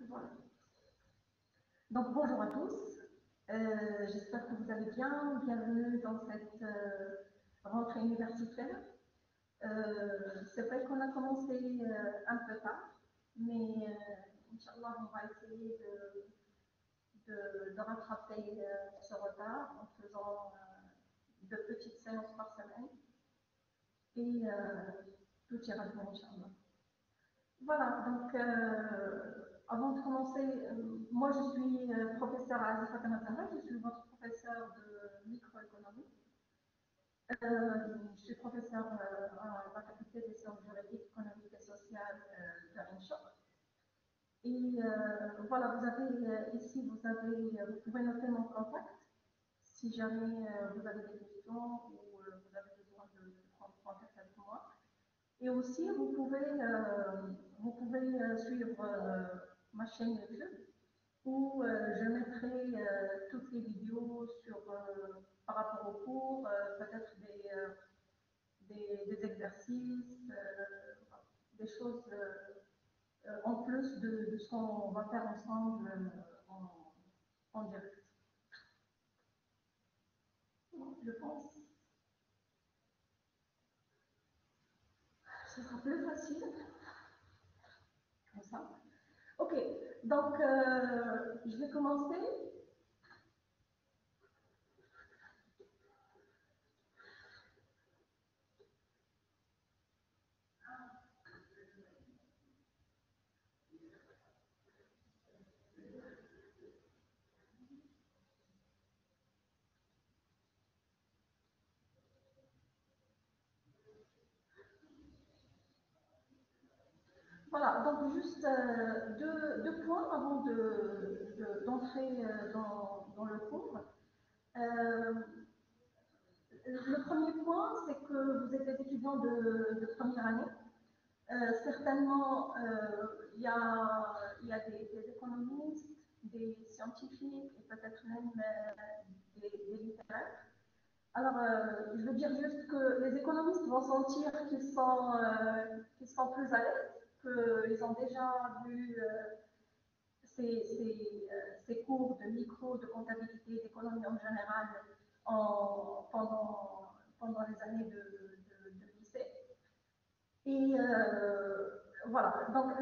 Voilà. Donc bonjour à tous, j'espère que vous allez bien. Bienvenue dans cette rentrée universitaire. C'est vrai qu'on a commencé un peu tard, mais Inch'Allah, on va essayer de rattraper ce retard en faisant de petites séances par semaine et tout ira bien, Inch'Allah. Voilà, donc avant de commencer, moi je suis professeure à Azifa Kanatara, je suis votre professeur de microéconomie. Je suis professeure à la faculté des sciences juridiques, économiques et sociales de Inch'Allah. Et voilà, vous avez ici, vous pouvez noter mon contact si jamais vous avez des questions ou vous avez besoin de prendre contact avec moi. Et aussi, vous pouvez suivre ma chaîne YouTube où je mettrai toutes les vidéos par rapport au cours, peut-être des exercices, des choses en plus de ce qu'on va faire ensemble en direct. Je pense que ce sera plus facile comme ça. Ok, donc je vais commencer. Voilà, donc juste deux points avant d'entrer dans le cours. Le premier point, c'est que vous êtes des étudiants de première année. Certainement, il y a des économistes, des scientifiques et peut-être même des littéraires. Alors, je veux dire juste que les économistes vont sentir qu'ils sont plus à l'aise, qu'ils ont déjà vu ces cours de micro, de comptabilité, d'économie en général pendant les années de lycée. Et voilà, donc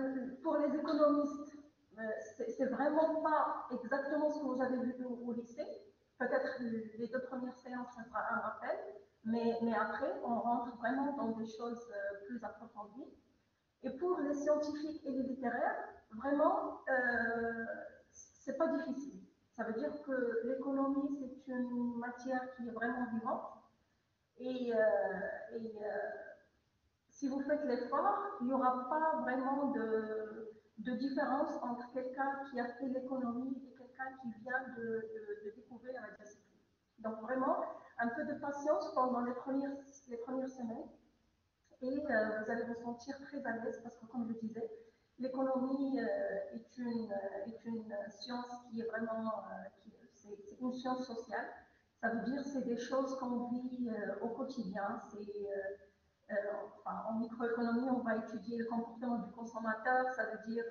pour les économistes, c'est vraiment pas exactement ce que vous avez vu au lycée. Peut-être les deux premières séances, ça sera un rappel, mais après, on rentre vraiment dans des choses plus approfondies. Et pour les scientifiques et les littéraires, vraiment, c'est pas difficile. Ça veut dire que l'économie, c'est une matière qui est vraiment vivante. Et, si vous faites l'effort, il n'y aura pas vraiment de différence entre quelqu'un qui a fait l'économie et quelqu'un qui vient de découvrir la discipline. Donc vraiment, un peu de patience pendant les premières semaines et vous allez vous sentir très à l'aise parce que, comme je disais, l'économie est une science qui est vraiment, c'est une science sociale. Ça veut dire c'est des choses qu'on vit au quotidien. En microéconomie, on va étudier le comportement du consommateur, ça veut dire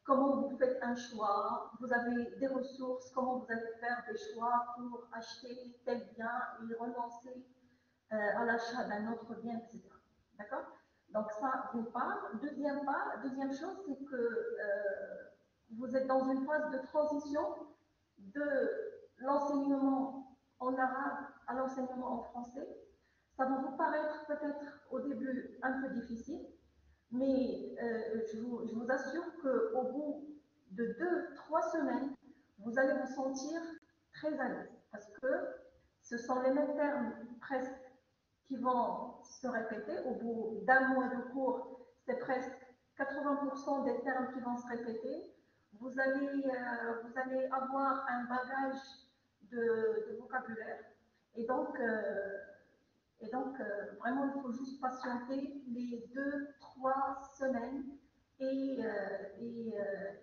comment vous faites un choix, vous avez des ressources, comment vous allez faire des choix pour acheter tel bien et renoncer à l'achat d'un autre bien, etc. D'accord? Donc ça, d'une part. Deuxième chose, c'est que vous êtes dans une phase de transition de l'enseignement en arabe à l'enseignement en français. Ça va vous paraître peut-être au début un peu difficile, mais je vous assure qu'au bout de 2-3 semaines, vous allez vous sentir très à l'aise parce que ce sont les mêmes termes presque qui vont se répéter. Au bout d'un mois de cours, c'est presque 80% des termes qui vont se répéter. Vous allez avoir un bagage de vocabulaire et donc vraiment, il faut juste patienter les 2-3 semaines et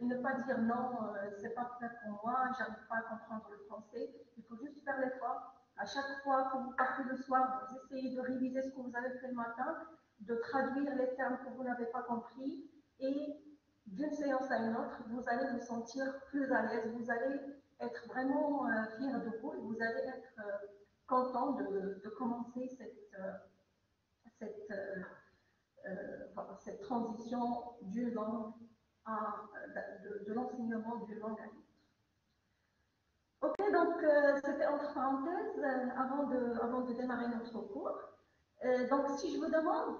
ne pas dire non, c'est pas fait pour moi, j'arrive pas à comprendre le français. Il faut juste faire l'effort. À chaque fois que vous partez le soir, vous essayez de réviser ce que vous avez fait le matin, de traduire les termes que vous n'avez pas compris et d'une séance place à une autre, vous allez vous sentir plus à l'aise, vous allez être vraiment fier de vous et vous allez être content de commencer cette, cette transition d'une langue de l'enseignement d'une langue à l'autre. Ok, donc c'était entre parenthèses avant de démarrer notre cours. Donc si je vous demande,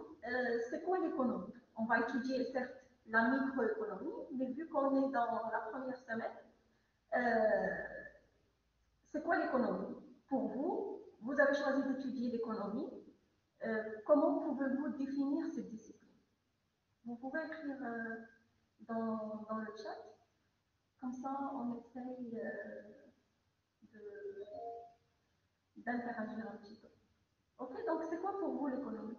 c'est quoi l'économie? On va étudier certes la microéconomie, mais vu qu'on est dans la première semaine, c'est quoi l'économie? Pour vous, vous avez choisi d'étudier l'économie. Comment pouvez-vous définir cette discipline? Vous pouvez écrire dans le chat, comme ça on essaye d'interagir un petit peu. Ok, donc c'est quoi pour vous l'économie?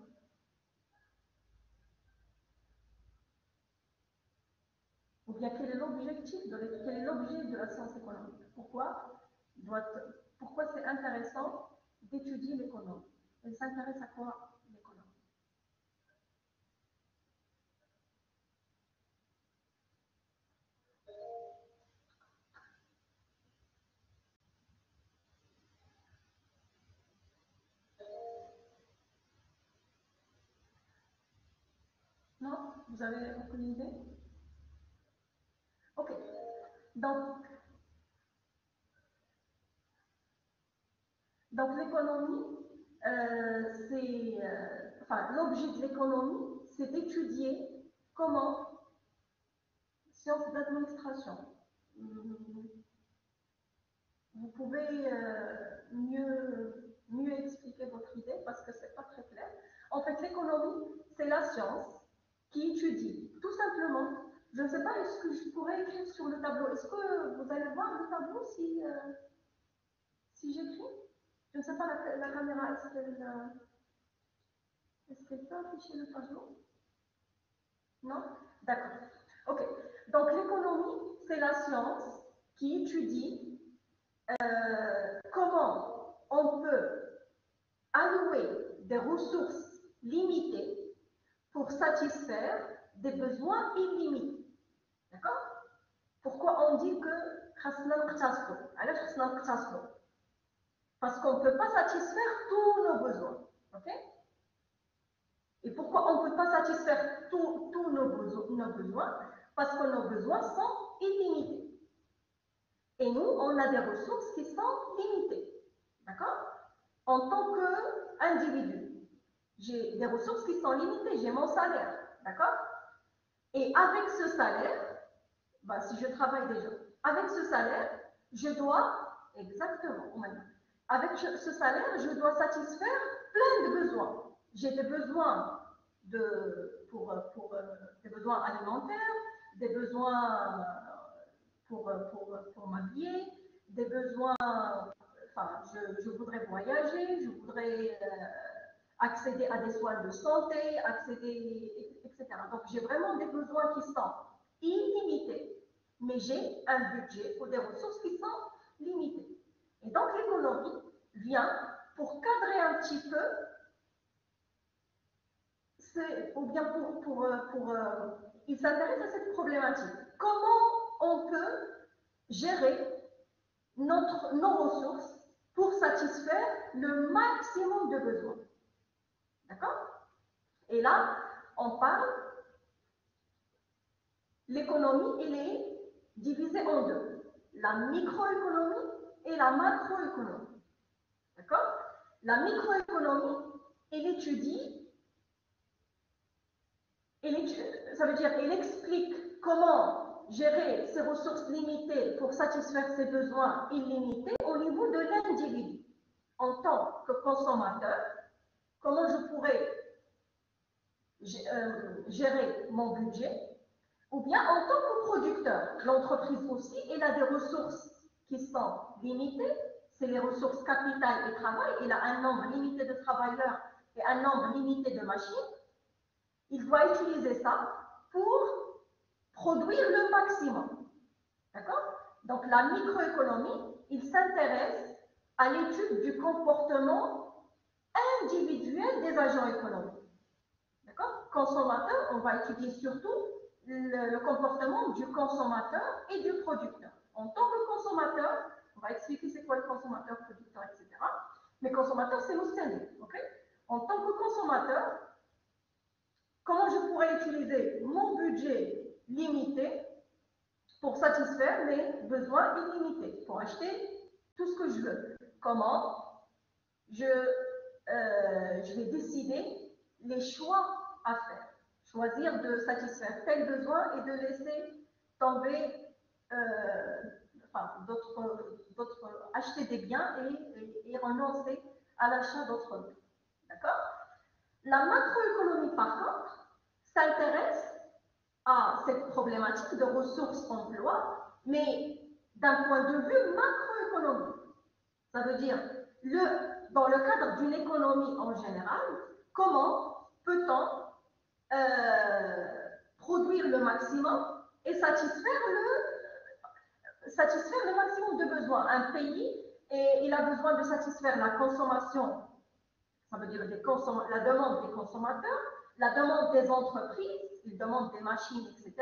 Ou bien quel est l'objectif quel est l'objet de la science économique? Pourquoi c'est intéressant d'étudier l'économie? Elle s'intéresse à quoi l'économie? Non? Vous avez aucune idée? Ok. Donc, l'économie, enfin, l'objet de l'économie, c'est d'étudier comment, sciences d'administration, vous pouvez mieux expliquer votre idée parce que c'est pas très clair. En fait, l'économie, c'est la science qui étudie, tout simplement. Je ne sais pas, est-ce que je pourrais écrire sur le tableau? Est-ce que vous allez voir le tableau si j'écris? Je ne sais pas, la caméra, est-ce qu'elle peut afficher le tableau? Non? D'accord. Ok. Donc l'économie, c'est la science qui étudie comment on peut allouer des ressources limitées pour satisfaire des besoins illimités. D'accord? Pourquoi on dit que parce qu'on ne peut pas satisfaire tous nos besoins. Ok? Et pourquoi on ne peut pas satisfaire tous nos besoins? Parce que nos besoins sont illimités. Et nous, on a des ressources qui sont limitées. D'accord? En tant qu'individu, j'ai des ressources qui sont limitées, j'ai mon salaire. D'accord? Et avec ce salaire, bah, si je travaille déjà, avec ce salaire, je dois, exactement, avec ce salaire, je dois satisfaire plein de besoins. J'ai des besoins des besoins alimentaires, des besoins pour m'habiller, des besoins, enfin, je voudrais voyager, je voudrais accéder à des soins de santé, etc. Donc j'ai vraiment des besoins qui sont illimités, mais j'ai un budget ou des ressources qui sont limitées. Et donc l'économie vient pour cadrer un petit peu, ou bien il s'intéresse à cette problématique. Comment on peut gérer nos ressources pour satisfaire le maximum de besoins. D'accord? Et là, on parle, l'économie, elle est divisée en deux. La microéconomie et la macroéconomie. D'accord? La microéconomie, ça veut dire qu'elle explique comment gérer ses ressources limitées pour satisfaire ses besoins illimités au niveau de l'individu. En tant que consommateur, comment je pourrais gérer mon budget, ou bien en tant que producteur. L'entreprise aussi, elle a des ressources qui sont limitées, c'est les ressources capital et travail, il a un nombre limité de travailleurs et un nombre limité de machines. Il doit utiliser ça pour produire le maximum. D'accord? Donc la microéconomie, il s'intéresse à l'étude du comportement individuel des agents économiques. D'accord? Consommateur, on va étudier surtout le comportement du consommateur et du producteur. En tant que consommateur, on va expliquer c'est quoi le consommateur, producteur, etc. Mais consommateur, c'est Mustani. Okay? En tant que consommateur, comment je pourrais utiliser mon budget limité pour satisfaire mes besoins illimités, pour acheter tout ce que je veux? Comment je vais décider les choix à faire, choisir de satisfaire tel besoin et de laisser tomber acheter des biens et renoncer à l'achat d'autres biens. D'accord? La macroéconomie, par contre, s'intéresse à cette problématique de ressources-emploi, mais d'un point de vue macroéconomique. Ça veut dire, dans le cadre d'une économie en général, comment peut-on produire le maximum et satisfaire le maximum de besoins. Un pays, il a besoin de satisfaire la consommation, ça veut dire la demande des consommateurs, la demande des entreprises, il demande des machines, etc.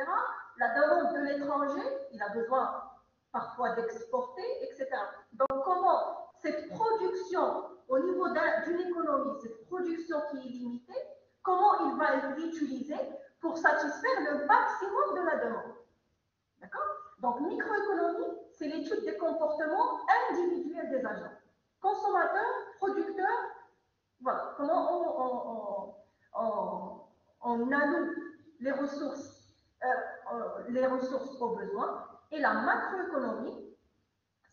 La demande de l'étranger, il a besoin parfois d'exporter, etc. Donc, comment cette production, au niveau d'une économie, cette production qui est limitée, comment il va l'utiliser pour satisfaire le maximum de la demande. D'accord? Donc, microéconomie, c'est l'étude des comportements individuels des agents. Consommateurs, producteurs, voilà. Comment on alloue les ressources aux besoins. Et la macroéconomie,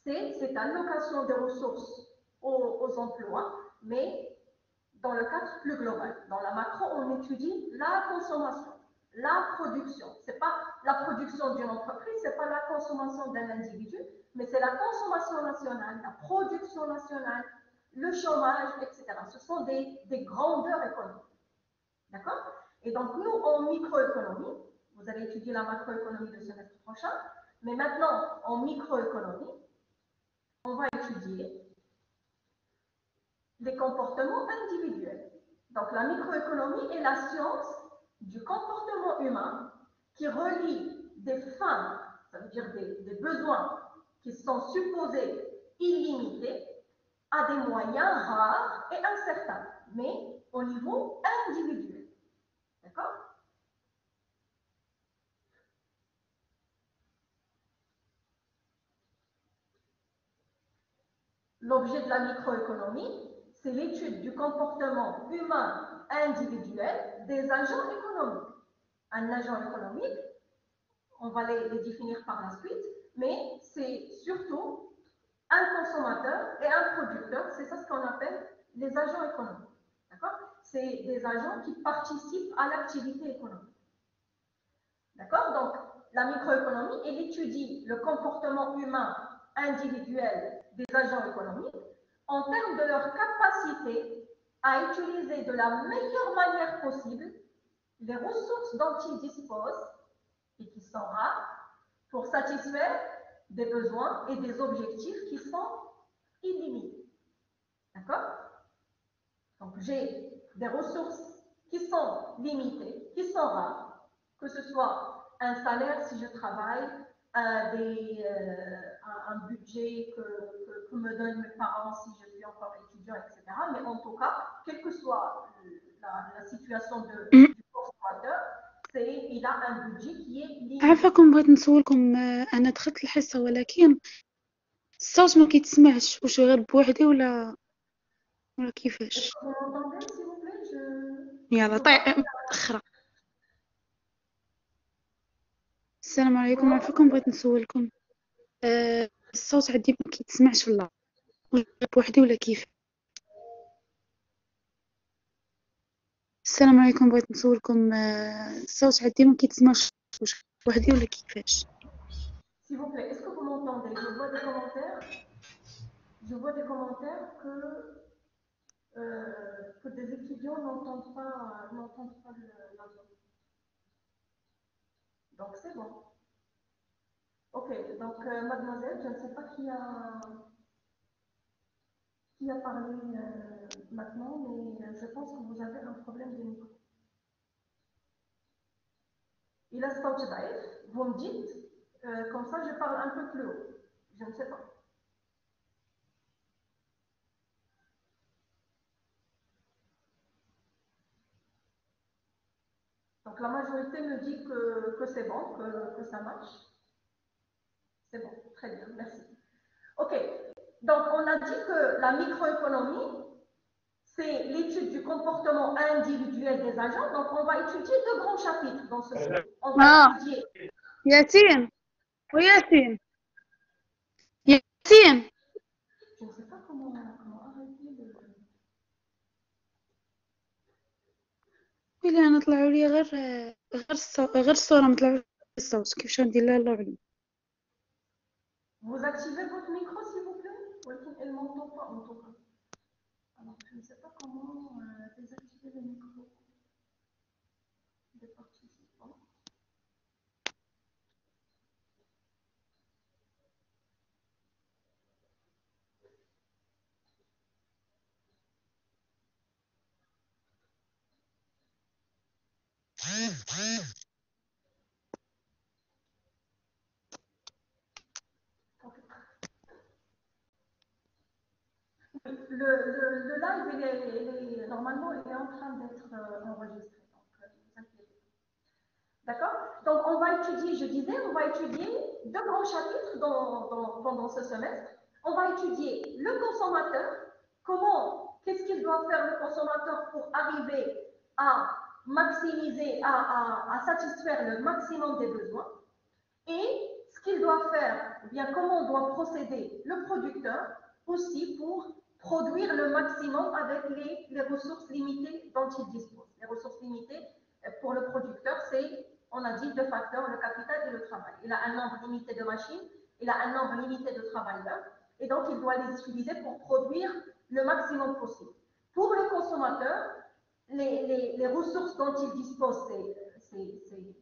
c'est cette allocation des ressources aux emplois, mais dans le cadre plus global. Dans la macro, on étudie la consommation, la production. Ce n'est pas la production d'une entreprise, ce n'est pas la consommation d'un individu, mais c'est la consommation nationale, la production nationale, le chômage, etc. Ce sont des grandeurs économiques. D'accord? Et donc, nous, en microéconomie, vous allez étudier la macroéconomie le semestre prochain, mais maintenant, en microéconomie, on va étudier les comportements individuels. Donc, la microéconomie est la science du comportement humain qui relie des fins, ça veut dire des besoins qui sont supposés illimités, à des moyens rares et incertains, mais au niveau individuel. D'accord? L'objet de la microéconomie, c'est l'étude du comportement humain individuel des agents économiques. Un agent économique, on va les définir par la suite, mais c'est surtout un consommateur et un producteur, c'est ça ce qu'on appelle les agents économiques. D'accord? C'est des agents qui participent à l'activité économique. D'accord? Donc, la microéconomie, elle étudie le comportement humain individuel des agents économiques en termes de leur capacité à utiliser de la meilleure manière possible les ressources dont ils disposent et qui sont rares pour satisfaire des besoins et des objectifs qui sont illimités. D'accord? Donc, j'ai des ressources qui sont limitées, qui sont rares, que ce soit un salaire si je travaille, un budget que me donnent mes parents si je suis encore étudiant, etc. Mais en tout cas, quelle que soit la situation du consommateur, il a un budget qui est limité. عافاكم بغيت نسولكم انا دخلت الحصه ولكن الصوت ما كيتسمعش واش غير بوحدي ولا كيفاش يلا طيب اخرى السلام عليكم عافاكم بغيت نسولكم الصوت عندي ما كيتسمعش ولا بوحدي ولا كيف السلام عليكم بغيت نسولكم الصوت عندي ما كيتسمعش واش بوحدي ولا كيفاش S'il vous plaît, est-ce que vous m'entendez? Je vois des commentaires que des étudiants n'entendent pas l'audio. Donc c'est bon. Ok, donc mademoiselle, je ne sais pas qui a parlé maintenant, mais je pense que vous avez un problème de micro. Il a صوت ضعيف. Vous me dites, comme ça je parle un peu plus haut. Je ne sais pas. Donc la majorité me dit que c'est bon, que ça marche. C'est bon, très bien, merci. Ok, donc on a dit que la microéconomie, c'est l'étude du comportement individuel des agents. Donc on va étudier deux grands chapitres dans ce cours. On va étudier. ياسين وياسين ياسين Je ne sais pas comment arrêter le. ويلي انا طلعوا لي غير الصورة ما طلعوش الصوت كيفاش ندير لها اللوغين. Vous activez votre micro s'il vous plaît. Elle ne m'entend pas en tout cas. Alors je ne sais pas comment désactiver le micro des participants. Le live, normalement, il est en train d'être enregistré. Donc, vous inquiétez. D'accord. Donc, on va étudier, je disais, on va étudier deux grands chapitres pendant ce semestre. On va étudier le consommateur, qu'est-ce qu'il doit faire le consommateur pour arriver à maximiser, à satisfaire le maximum des besoins. Et ce qu'il doit faire, ou bien comment doit procéder le producteur aussi pour produire le maximum avec les ressources limitées dont il dispose. Les ressources limitées pour le producteur, c'est, on a dit, deux facteurs, le capital et le travail. Il a un nombre limité de machines, il a un nombre limité de travailleurs, et donc il doit les utiliser pour produire le maximum possible. Pour le consommateur, les ressources dont il dispose, sont limités,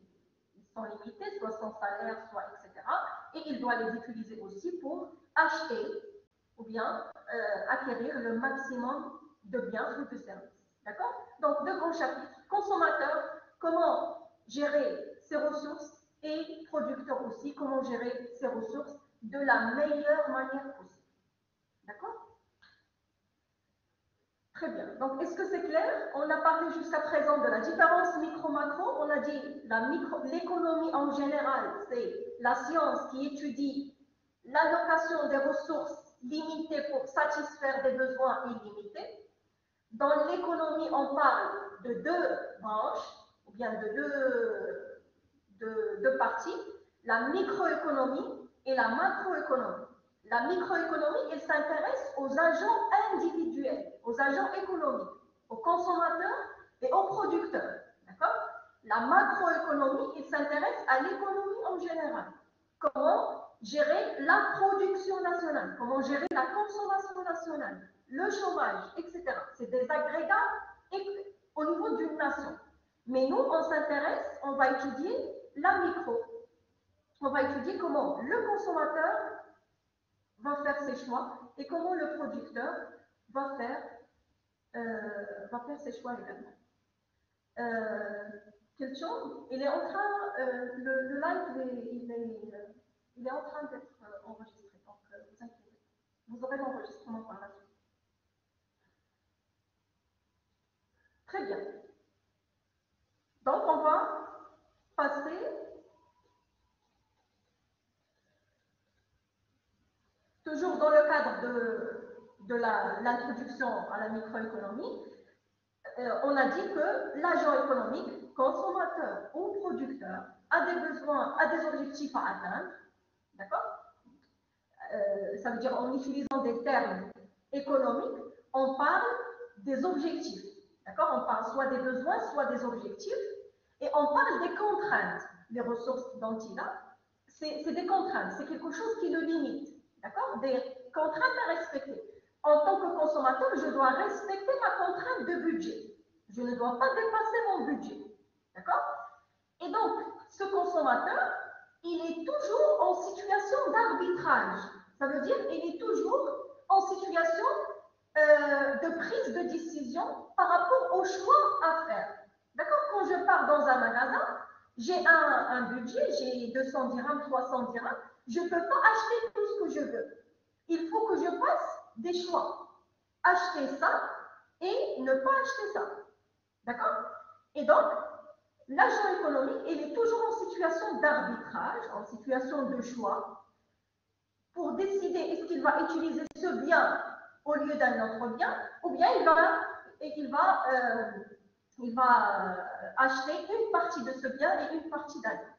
soit son salaire, soit etc. Et il doit les utiliser aussi pour acheter ou bien acquérir le maximum de biens ou de services. D'accord. Donc, deux grands chapitres. Consommateur, comment gérer ses ressources, et producteur aussi, comment gérer ses ressources de la meilleure manière possible. D'accord. Très bien. Donc, est-ce que c'est clair? On a parlé jusqu'à présent de la différence micro-macro. On a dit l'économie en général, c'est la science qui étudie l'allocation des ressources limitées pour satisfaire des besoins illimités. Dans l'économie, on parle de deux branches, ou bien de deux parties, la microéconomie et la macroéconomie. La microéconomie, elle s'intéresse aux agents individuels, aux agents économiques, aux consommateurs et aux producteurs. D'accord. La macroéconomie, elle s'intéresse à l'économie en général. Comment gérer la production nationale, comment gérer la consommation nationale, le chômage, etc. C'est des agrégats au niveau d'une nation. Mais nous, on s'intéresse, on va étudier la micro. On va étudier comment le consommateur va faire ses choix et comment le producteur va faire ses choix également. Quelle chose? Il est en train, le live, il est en train d'être enregistré, donc vous inquiétez. Vous aurez l'enregistrement par la suite. Très bien. Donc, on va passer toujours dans le cadre de l'introduction à la microéconomie. On a dit que l'agent économique, consommateur ou producteur, a des besoins, a des objectifs à atteindre. D'accord. Ça veut dire en utilisant des termes économiques, on parle des objectifs. D'accord. On parle soit des besoins, soit des objectifs. Et on parle des contraintes, les ressources dont il a. C'est des contraintes, c'est quelque chose qui le limite. D'accord. Des contraintes à respecter. En tant que consommateur, je dois respecter ma contrainte de budget. Je ne dois pas dépasser mon budget. D'accord. Et donc, ce consommateur, il est toujours en situation d'arbitrage. Ça veut dire qu'il est toujours en situation de prise de décision par rapport au choix à faire. D'accord. Quand je pars dans un magasin, J'ai un budget, j'ai 200 dirhams, 300 dirhams, je ne peux pas acheter tout ce que je veux. Il faut que je fasse des choix. Acheter ça et ne pas acheter ça. D'accord? Et donc, l'agent économique, il est toujours en situation d'arbitrage, en situation de choix, pour décider est-ce qu'il va utiliser ce bien au lieu d'un autre bien, ou bien il va acheter une partie de ce bien et une partie d'un autre.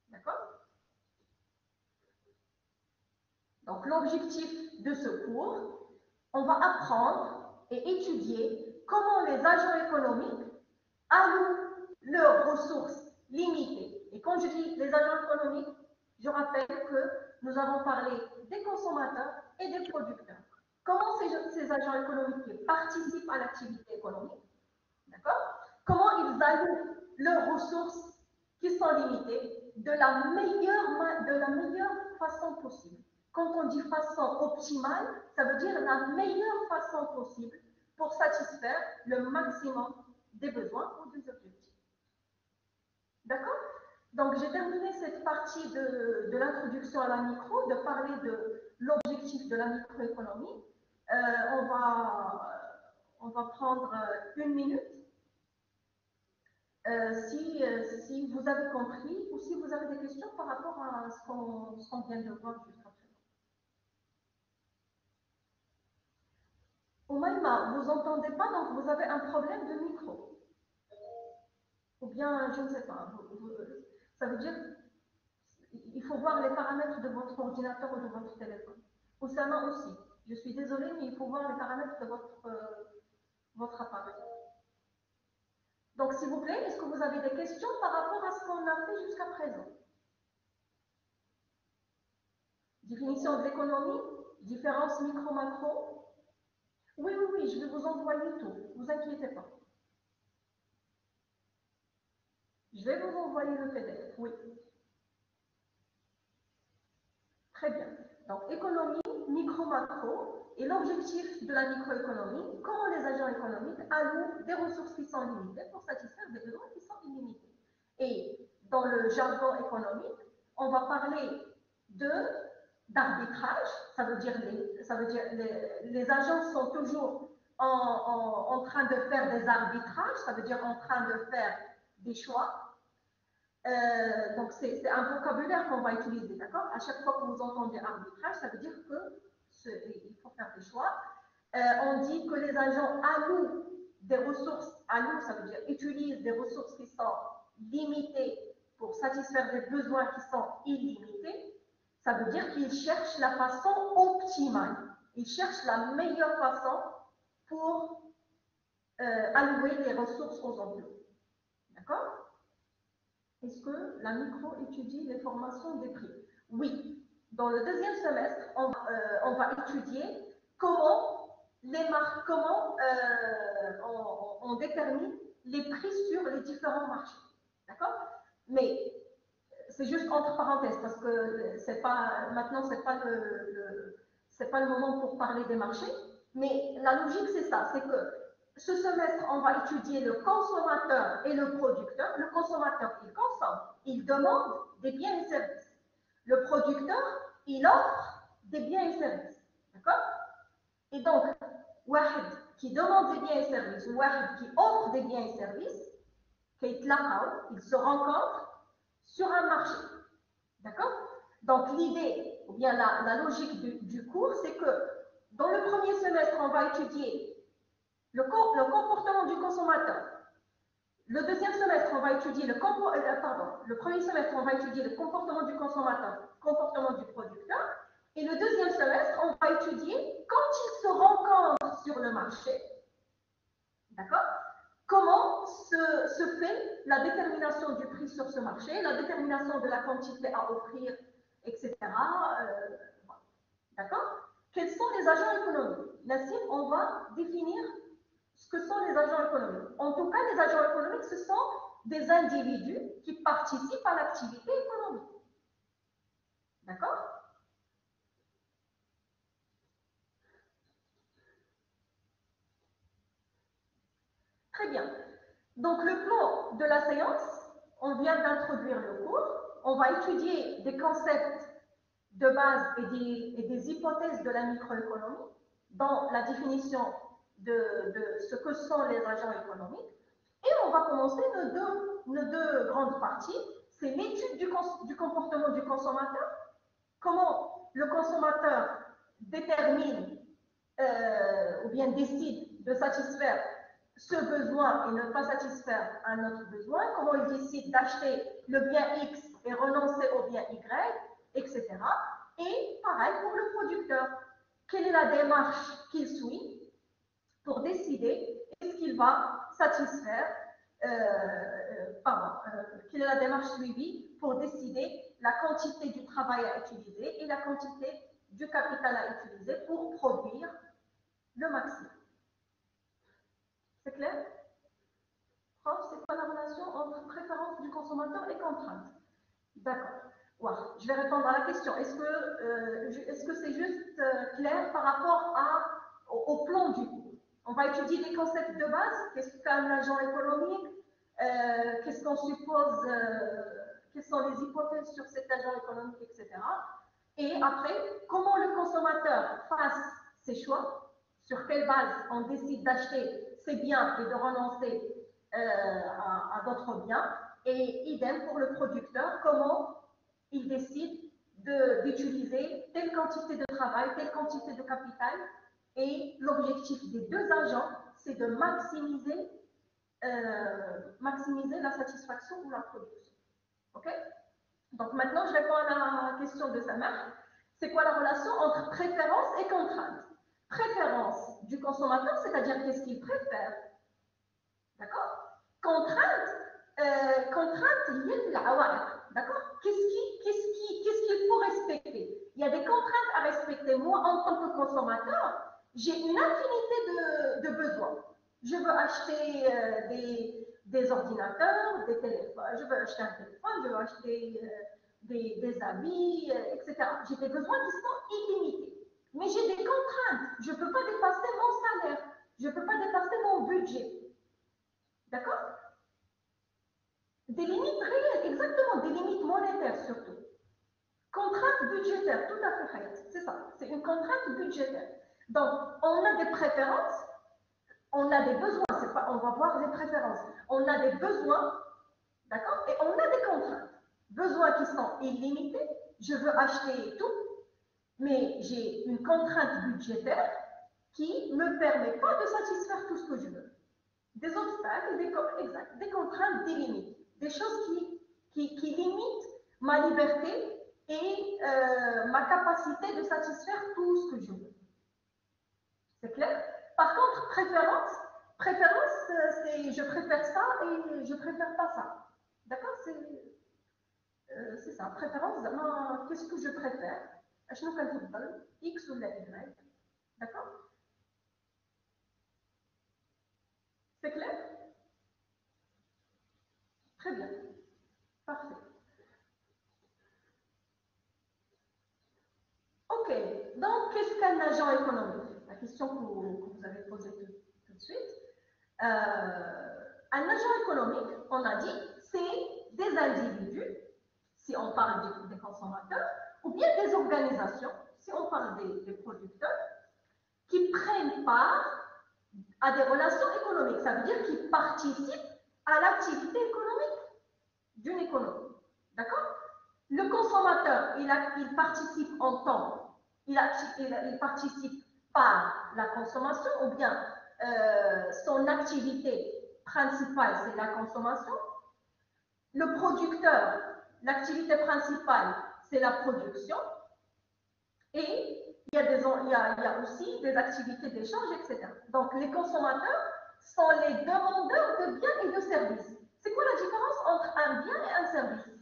D'accord? Donc, l'objectif de ce cours, on va apprendre et étudier comment les agents économiques allouent leurs ressources limitées. Et quand je dis les agents économiques, je rappelle que nous avons parlé des consommateurs et des producteurs. Comment ces agents économiques participent à l'activité économique, d'accord? Comment ils allouent leurs ressources qui sont limitées de la meilleure façon possible. Quand on dit façon optimale, ça veut dire la meilleure façon possible pour satisfaire le maximum des besoins ou des objectifs. D'accord? Donc, j'ai terminé cette partie de l'introduction à la micro, de parler de l'objectif de la microéconomie. On va prendre une minute. Si vous avez compris ou si vous avez des questions par rapport à ce qu'on vient de voir jusqu'à présent. Oumaima, vous n'entendez pas, donc vous avez un problème de micro. Ou bien, je ne sais pas, ça veut dire il faut voir les paramètres de votre ordinateur ou de votre téléphone. Oussama aussi. Je suis désolée, mais il faut voir les paramètres de votre appareil. Donc, s'il vous plaît, est-ce que vous avez des questions par rapport à ce qu'on a fait jusqu'à présent? Définition de l'économie, différence micro-macro. Oui, oui, oui, je vais vous envoyer tout. Ne vous inquiétez pas. Je vais vous envoyer le PDF, oui. Très bien. Donc, économie, micro-macro, et l'objectif de la microéconomie, comment les agents économiques allouent des ressources qui sont limitées pour satisfaire des besoins qui sont illimités. Et dans le jargon économique, on va parler d'arbitrage, ça veut dire les agents sont toujours en train de faire des arbitrages, ça veut dire en train de faire des choix. Donc, c'est un vocabulaire qu'on va utiliser, d'accord? À chaque fois que vous entendez arbitrage, ça veut dire qu'il faut faire des choix. On dit que les agents allouent des ressources, allouent, ça veut dire utilisent des ressources qui sont limitées pour satisfaire des besoins qui sont illimités. Ça veut dire qu'ils cherchent la façon optimale. Ils cherchent la meilleure façon pour allouer les ressources aux emplois. D'accord? Est-ce que la micro étudie les formations des prix? Oui. Dans le deuxième semestre, on va étudier comment on détermine les prix sur les différents marchés. D'accord? Mais c'est juste entre parenthèses parce que maintenant c'est pas le moment pour parler des marchés. Mais la logique c'est ça, c'est que ce semestre, on va étudier le consommateur et le producteur. Le consommateur, il consomme, il demande des biens et services. Le producteur, il offre des biens et services. D'accord? Et donc, Wahid qui demande des biens et services, Wahid qui offre des biens et services, ils se rencontrent sur un marché. D'accord? Donc, l'idée, ou bien la logique du cours, c'est que dans le premier semestre, on va étudier le comportement du consommateur. Le deuxième semestre, on va étudier le premier semestre, on va étudier le comportement du consommateur, le comportement du producteur. Et le deuxième semestre, on va étudier quand ils se rencontrent sur le marché, d'accord? Comment se fait la détermination du prix sur ce marché, la détermination de la quantité à offrir, etc. D'accord? Quels sont les agents économiques? Nassim, on va définir ce que sont les agents économiques. En tout cas, les agents économiques, ce sont des individus qui participent à l'activité économique. D'accord? Très bien. Donc, le plan de la séance, on vient d'introduire le cours. On va étudier des concepts de base et des hypothèses de la microéconomie dans la définition de ce que sont les agents économiques. Et on va commencer nos deux grandes parties. C'est l'étude du comportement du consommateur, comment le consommateur détermine ou bien décide de satisfaire ce besoin et ne pas satisfaire un autre besoin, comment il décide d'acheter le bien X et renoncer au bien Y, etc. Et pareil pour le producteur. Quelle est la démarche qu'il suit pour décider est-ce qu'il va satisfaire, quelle est la démarche suivie pour décider la quantité du travail à utiliser et la quantité du capital à utiliser pour produire le maximum. C'est clair? Prof, c'est quoi la relation entre préférence du consommateur et contrainte? D'accord. Ouais, je vais répondre à la question. Est-ce que c'est juste clair par rapport au plan du cours? On va étudier des concepts de base. Qu'est-ce qu'un agent économique? Qu'est-ce qu'on suppose? Quelles sont les hypothèses sur cet agent économique, etc. Et après, comment le consommateur fasse ses choix, sur quelle base on décide d'acheter ses biens et de renoncer à d'autres biens, et idem pour le producteur, comment il décide d'utiliser telle quantité de travail, telle quantité de capital, et l'objectif des deux agents, c'est de maximiser la satisfaction ou la production. Ok? Donc maintenant, je réponds à la question de Samar. C'est quoi la relation entre préférence et contrainte? Préférence du consommateur, c'est-à-dire qu'est-ce qu'il préfère. D'accord? Contrainte, liée à la. D'accord? Qu'est-ce qu'il faut respecter? Il y a des contraintes à respecter. Moi, en tant que consommateur, j'ai une infinité de besoins. Je veux acheter des ordinateurs, des téléphones, je veux acheter un téléphone, je veux acheter des habits, etc. J'ai des besoins qui sont illimités. Mais j'ai des contraintes. Je ne peux pas dépasser mon salaire. Je ne peux pas dépasser mon budget. D'accord? Des limites réelles, exactement, des limites monétaires surtout. Contrainte budgétaire, tout à fait, c'est ça. C'est une contrainte budgétaire. Donc, on a des préférences, on a des besoins, pas, on va voir les préférences. On a des besoins, d'accord? Et on a des contraintes. Besoins qui sont illimités, je veux acheter tout, mais j'ai une contrainte budgétaire qui ne me permet pas de satisfaire tout ce que je veux. Des obstacles, des contraintes, des limites, des choses qui limitent ma liberté et ma capacité de satisfaire tout ce que je veux. C'est clair? Par contre, préférence, c'est je préfère ça et je préfère pas ça. D'accord? C'est ça. Préférence, qu'est-ce que je préfère? X ou Y. D'accord? C'est clair? Très bien. Parfait. Ok. Donc, qu'est-ce qu'un agent économique? La question que vous avez posée tout de suite. Un agent économique, on a dit, c'est des individus, si on parle des consommateurs, ou bien des organisations, si on parle des producteurs, qui prennent part à des relations économiques. Ça veut dire qu'ils participent à l'activité économique d'une économie. D'accord? Le consommateur, il participe en temps, il participe par la consommation, ou bien son activité principale, c'est la consommation. Le producteur, l'activité principale, c'est la production. Et il y a aussi des activités d'échange, etc. Donc, les consommateurs sont les demandeurs de biens et de services. C'est quoi la différence entre un bien et un service?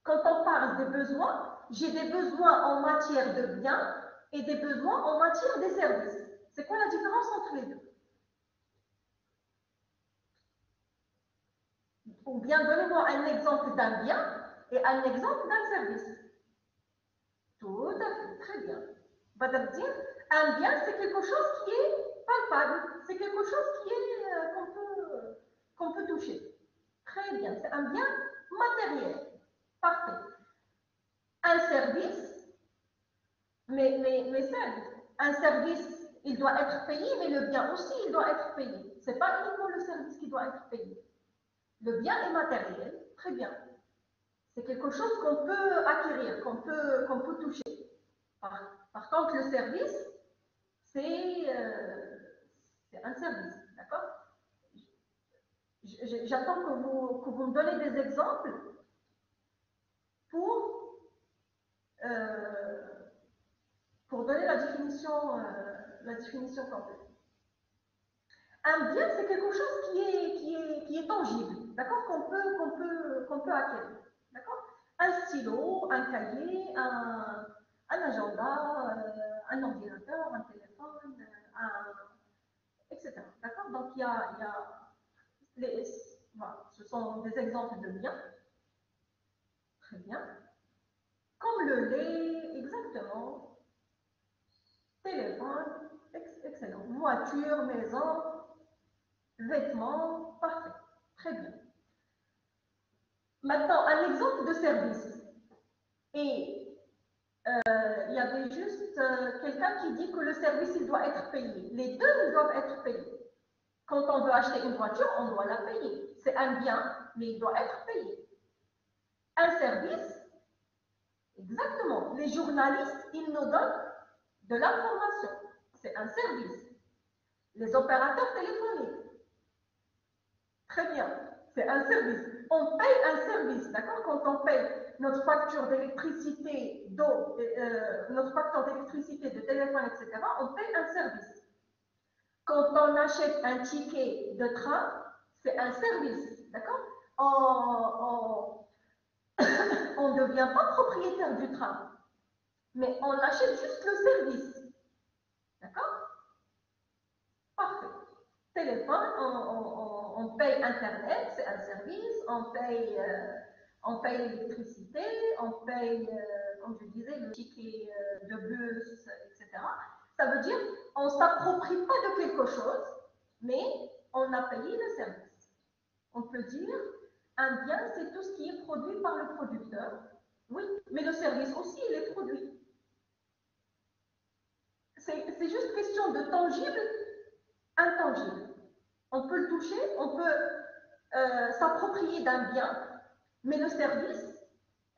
Quand on parle des besoins, j'ai des besoins en matière de biens et des besoins en matière de services. C'est quoi la différence entre les deux? Ou bien donnez-moi un exemple d'un bien et un exemple d'un service. Tout à fait, très bien. dire un bien, c'est quelque chose qui est palpable, c'est quelque chose qui est qu'on peut toucher. c'est un bien matériel. Parfait. Un service, mais certes, un service, il doit être payé, mais le bien aussi, il doit être payé. Ce n'est pas uniquement le service qui doit être payé. Le bien est matériel, très bien. C'est quelque chose qu'on peut acquérir, qu'on peut toucher. Par contre, le service, c'est un service, d'accord? J'attends que vous me donnez des exemples euh, pour donner la définition complète. Un bien, c'est quelque chose qui est tangible, d'accord, qu'on peut acquérir, d'accord. Un stylo, un cahier, un agenda, un ordinateur, un téléphone, etc. D'accord. Donc il y a voilà, ce sont des exemples de biens, très bien, comme le lait, exactement, téléphone, excellent, voiture, maison, vêtements, parfait, très bien. Maintenant, un exemple de service. Et il y avait juste quelqu'un qui dit que le service, il doit être payé. Les deux, ils doivent être payés. Quand on veut acheter une voiture, on doit la payer. C'est un bien, mais il doit être payé. Un service, exactement. Les journalistes, ils nous donnent de l'information. C'est un service. Les opérateurs téléphoniques, très bien, c'est un service. On paye un service, d'accord? Quand on paye notre facture d'électricité, d'eau, notre facture d'électricité, de téléphone, etc., on paye un service. Quand on achète un ticket de train, c'est un service, d'accord? On ne devient pas propriétaire du train, mais on achète juste le service, d'accord? Parfait. Téléphone, on paye Internet, c'est un service, on paye l'électricité, on paye, comme je disais, le ticket de bus, etc. Ça veut dire on ne s'approprie pas de quelque chose, mais on a payé le service. On peut dire un bien, c'est tout ce qui est produit par le producteur. Oui, mais le service aussi, il est produit. C'est juste question de tangible, intangible. On peut le toucher, on peut s'approprier d'un bien, mais le service,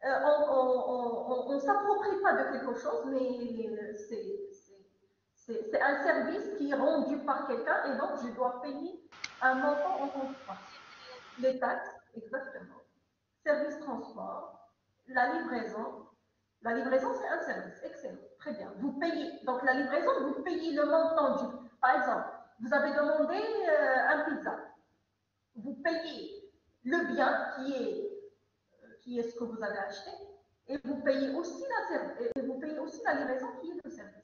on ne s'approprie pas de quelque chose, mais c'est un service qui est rendu par quelqu'un et donc je dois payer un montant en contrepartie. Les taxes, exactement. Service transport, la livraison. La livraison, c'est un service. Excellent. Très bien. Vous payez. Donc, la livraison, vous payez le montant du. Par exemple, vous avez demandé un pizza. Vous payez le bien qui est ce que vous avez acheté et vous payez aussi la livraison qui est le service.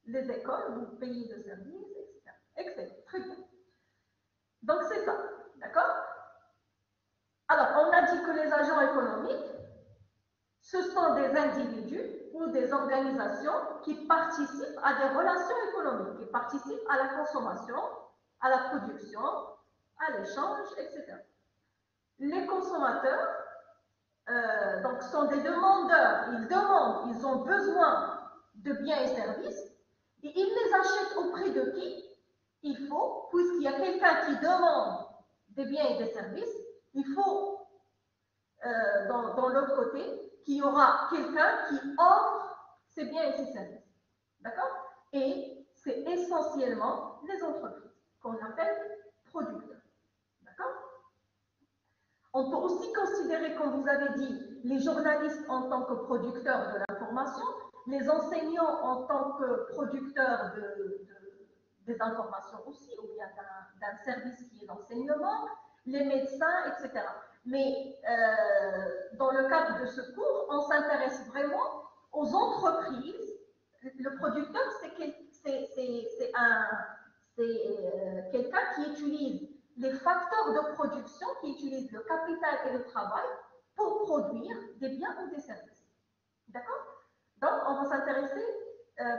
Les écoles, vous payez le service, etc. Excellent. Très bien. Donc, c'est ça. D'accord? Alors, on a dit que les agents économiques, ce sont des individus ou des organisations qui participent à des relations économiques, qui participent à la consommation, à la production, à l'échange, etc. Les consommateurs, donc, sont des demandeurs. Ils demandent, ils ont besoin de biens et services, et ils les achètent auprès de qui? Il faut, puisqu'il y a quelqu'un qui demande des biens et des services, il faut, dans l'autre côté, qu'il y aura quelqu'un qui offre ses biens et ses services. D'accord? Et c'est essentiellement les entreprises qu'on appelle producteurs. D'accord? On peut aussi considérer, comme vous avez dit, les journalistes en tant que producteurs de l'information, les enseignants en tant que producteurs des informations aussi, ou bien d'un service qui est l'enseignement, les médecins, etc. Mais dans le cadre de ce cours, on s'intéresse vraiment aux entreprises. Le producteur, c'est quelqu'un qui utilise les facteurs de production, qui utilisent le capital et le travail pour produire des biens ou des services. D'accord? Donc, on va s'intéresser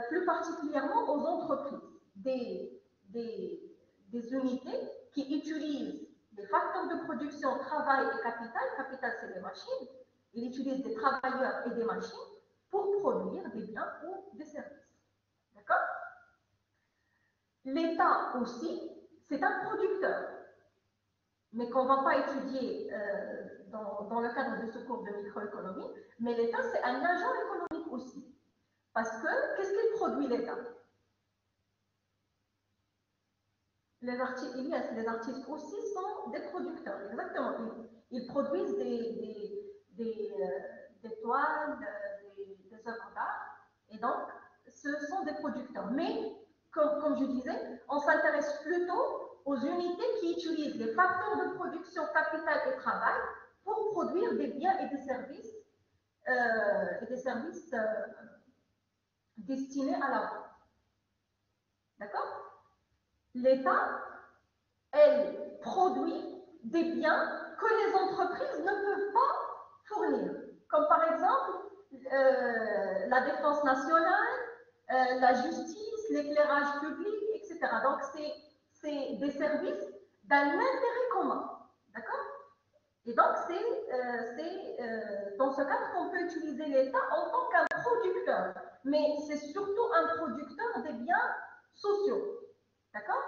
plus particulièrement aux entreprises, des unités qui utilisent les facteurs de production, travail et capital. Capital, c'est les machines. Il utilise des travailleurs et des machines pour produire des biens ou des services. D'accord? L'État aussi, c'est un producteur, mais qu'on ne va pas étudier dans le cadre de ce cours de microéconomie. Mais l'État, c'est un agent économique aussi. Parce que, qu'est-ce qu'il produit l'État? Les artistes aussi sont des producteurs, exactement. Ils produisent des toiles, des œuvres d'art, et donc ce sont des producteurs. Mais, comme je disais, on s'intéresse plutôt aux unités qui utilisent les facteurs de production, capital et travail pour produire des biens et des services, destinés à la vente. D'accord? L'État, elle produit des biens que les entreprises ne peuvent pas fournir, comme par exemple la défense nationale, la justice, l'éclairage public, etc. Donc, c'est des services d'un intérêt commun. D'accord? Et donc, c'est dans ce cadre qu'on peut utiliser l'État en tant qu'un producteur. Mais c'est surtout un producteur des biens sociaux. D'accord?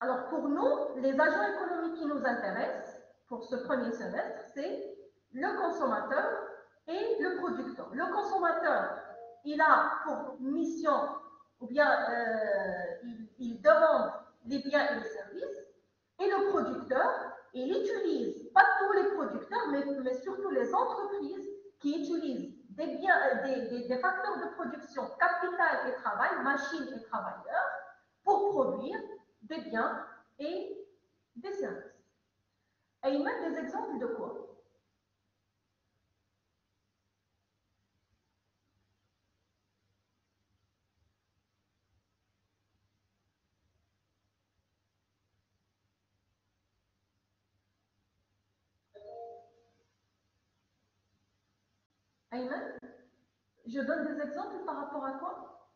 Alors, pour nous, les agents économiques qui nous intéressent pour ce premier semestre, c'est le consommateur et le producteur. Le consommateur, il a pour mission, ou bien il demande les biens et les services, et le producteur, il utilise, pas tous les producteurs, mais surtout les entreprises qui utilisent des biens, des facteurs de production, capital et travail, machines et travailleurs, pour produire des biens et des services. Et ils mettent des exemples de quoi? Ayman, je donne des exemples par rapport à quoi?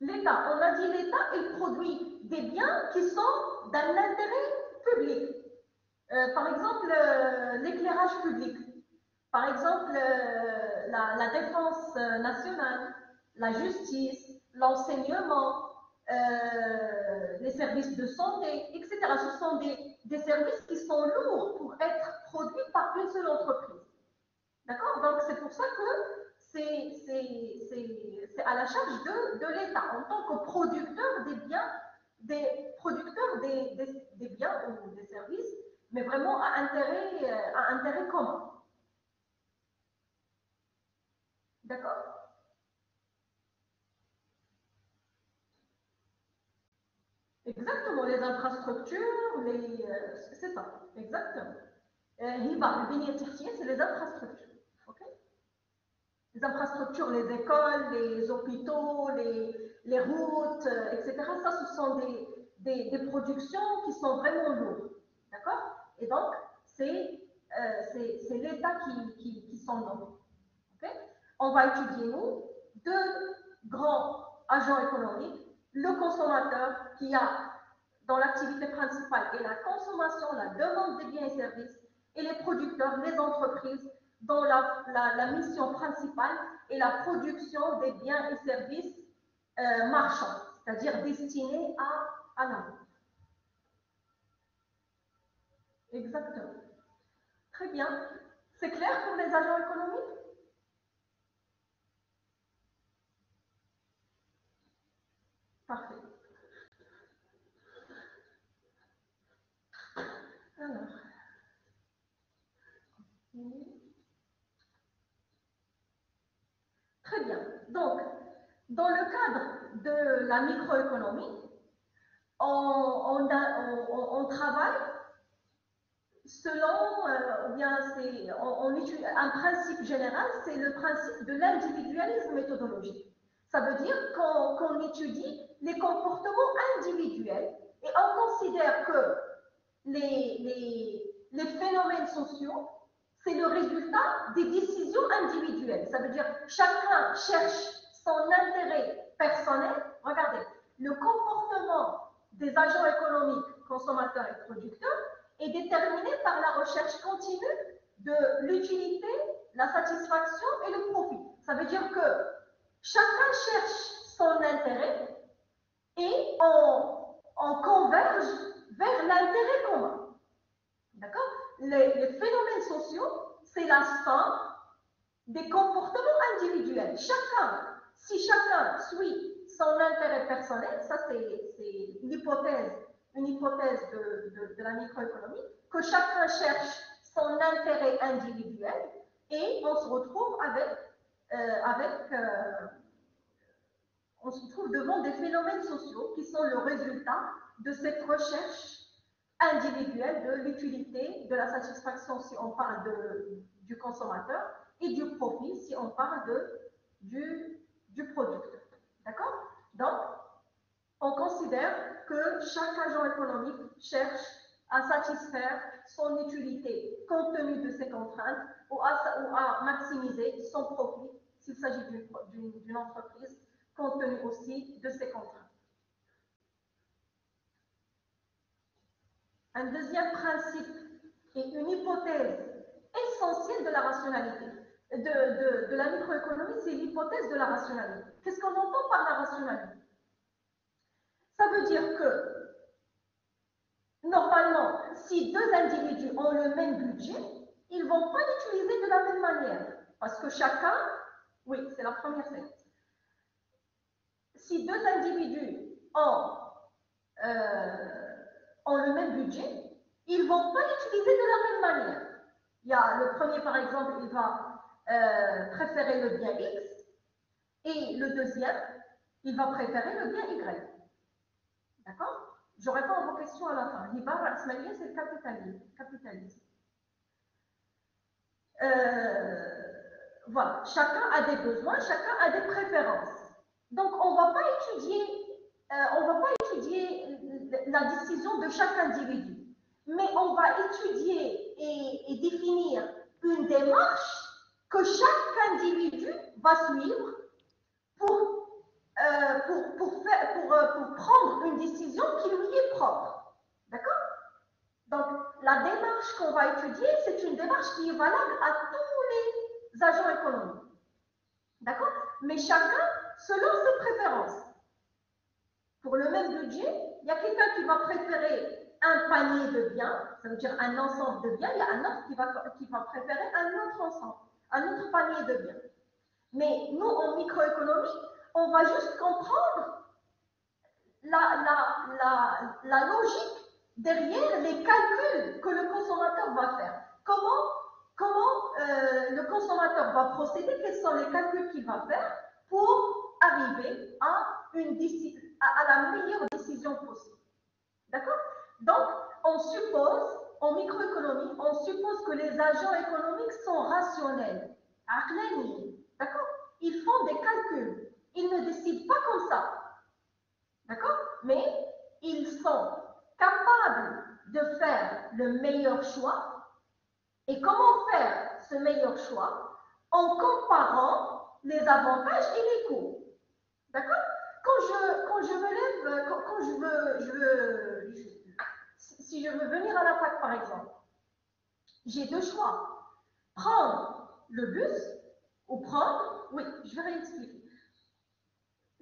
L'État, on a dit l'État, il produit des biens qui sont d'un intérêt public. Par exemple, l'éclairage public. Par exemple, la défense nationale, la justice, l'enseignement, les services de santé, etc. Ce sont des services qui sont lourds pour être produits par une seule entreprise. D'accord? Donc, c'est pour ça que c'est à la charge de l'État en tant que producteur des biens, des biens ou des services, mais vraiment à intérêt commun. D'accord? Exactement, les infrastructures, c'est ça, exactement. Hiba, c'est les infrastructures. Ok? Les infrastructures, les écoles, les hôpitaux, les routes, etc. Ça, ce sont des productions qui sont vraiment lourdes. D'accord? Et donc, c'est l'État qui s'en occupe. Okay? On va étudier, nous, deux grands agents économiques, le consommateur qui a dans l'activité principale et la consommation, la demande des biens et services, et les producteurs, les entreprises, dont la mission principale est la production des biens et services marchands, c'est-à-dire destinés à la vente. Exactement. Très bien. C'est clair pour les agents économiques? Parfait. Alors. Très bien. Donc, dans le cadre de la microéconomie, on travaille selon, ou bien on utilise un principe général, c'est le principe de l'individualisme méthodologique. Ça veut dire qu'on étudie les comportements individuels et on considère que les phénomènes sociaux c'est le résultat des décisions individuelles. Ça veut dire chacun cherche son intérêt personnel. Regardez, le comportement des agents économiques, consommateurs et producteurs, est déterminé par la recherche continue de l'utilité, la satisfaction et le profit. Ça veut dire que chacun cherche son intérêt et on converge vers l'intérêt commun. D'accord? Les phénomènes sociaux, c'est la somme des comportements individuels. Si chacun suit son intérêt personnel, ça c'est une hypothèse de la microéconomie, que chacun cherche son intérêt individuel et on se retrouve on se trouve devant des phénomènes sociaux qui sont le résultat de cette recherche individuelle de l'utilité, de la satisfaction si on parle du consommateur et du profit si on parle du producteur. D'accord? Donc, on considère que chaque agent économique cherche à satisfaire son utilité compte tenu de ses contraintes ou à maximiser son profit s'il s'agit d'une entreprise compte tenu aussi de ses contraintes. Un deuxième principe et une hypothèse essentielle de la rationalité, de la microéconomie, c'est l'hypothèse de la rationalité. Qu'est-ce qu'on entend par la rationalité? Ça veut dire que, normalement, si deux individus ont le même budget, ils ne vont pas l'utiliser de la même manière. Parce que chacun, oui, c'est la première séquence. Si deux individus ont le même budget, ils ne vont pas l'utiliser de la même manière. Il y a le premier, par exemple, il va préférer le bien X, et le deuxième, il va préférer le bien Y. D'accord? Je réponds à vos questions à la fin. L'IBA Rasmalier, c'est le capitalisme. Voilà, chacun a des besoins, chacun a des préférences. Donc, on ne va pas étudier la décision de chaque individu, mais on va étudier et définir une démarche que chaque individu va suivre pour prendre une décision qui lui est propre. D'accord? Donc, la démarche qu'on va étudier, c'est une démarche qui est valable à tous les agents économiques. D'accord? Mais chacun selon ses préférences. Pour le même budget, il y a quelqu'un qui va préférer un panier de biens, ça veut dire un ensemble de biens, il y a un autre qui va préférer un autre ensemble, un autre panier de biens. Mais nous, en microéconomie, on va juste comprendre la logique derrière les calculs que le consommateur va faire. Comment le consommateur va procéder, quels sont les calculs qu'il va faire pour arriver à la meilleure décision possible. D'accord? Donc, on suppose, en microéconomie, on suppose que les agents économiques sont rationnels. D'accord? Ils font des calculs. Ils ne décident pas comme ça. D'accord? Mais ils sont capables de faire le meilleur choix. Et comment faire ce meilleur choix? En comparant les avantages et les coûts. D'accord? Si je veux venir à la fac, par exemple, j'ai deux choix. Prendre le bus ou prendre... Oui, je vais réexpliquer.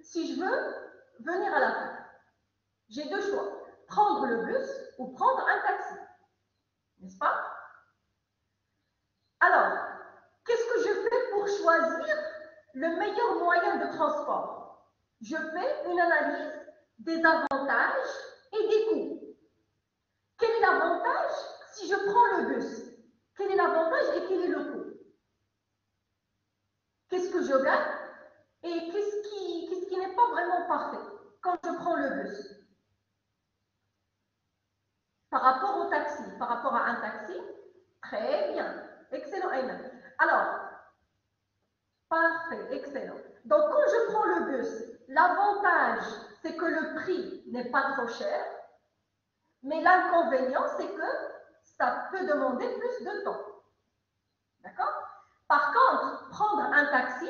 Si je veux venir à la fac, j'ai deux choix. Prendre le bus ou prendre un taxi. N'est-ce pas? Alors, qu'est-ce que je fais pour choisir le meilleur moyen de transport? Je fais une analyse des avantages et des coûts. Quel est l'avantage si je prends le bus? Quel est l'avantage et quel est le coût? Qu'est-ce que je gagne et qu'est-ce qui n'est pas vraiment parfait quand je prends le bus? Par rapport au taxi, par rapport à un taxi, très bien, excellent. Alors, parfait, excellent. Donc, quand je prends le bus, l'avantage, c'est que le prix n'est pas trop cher, mais l'inconvénient, c'est que ça peut demander plus de temps. D'accord? Par contre, prendre un taxi,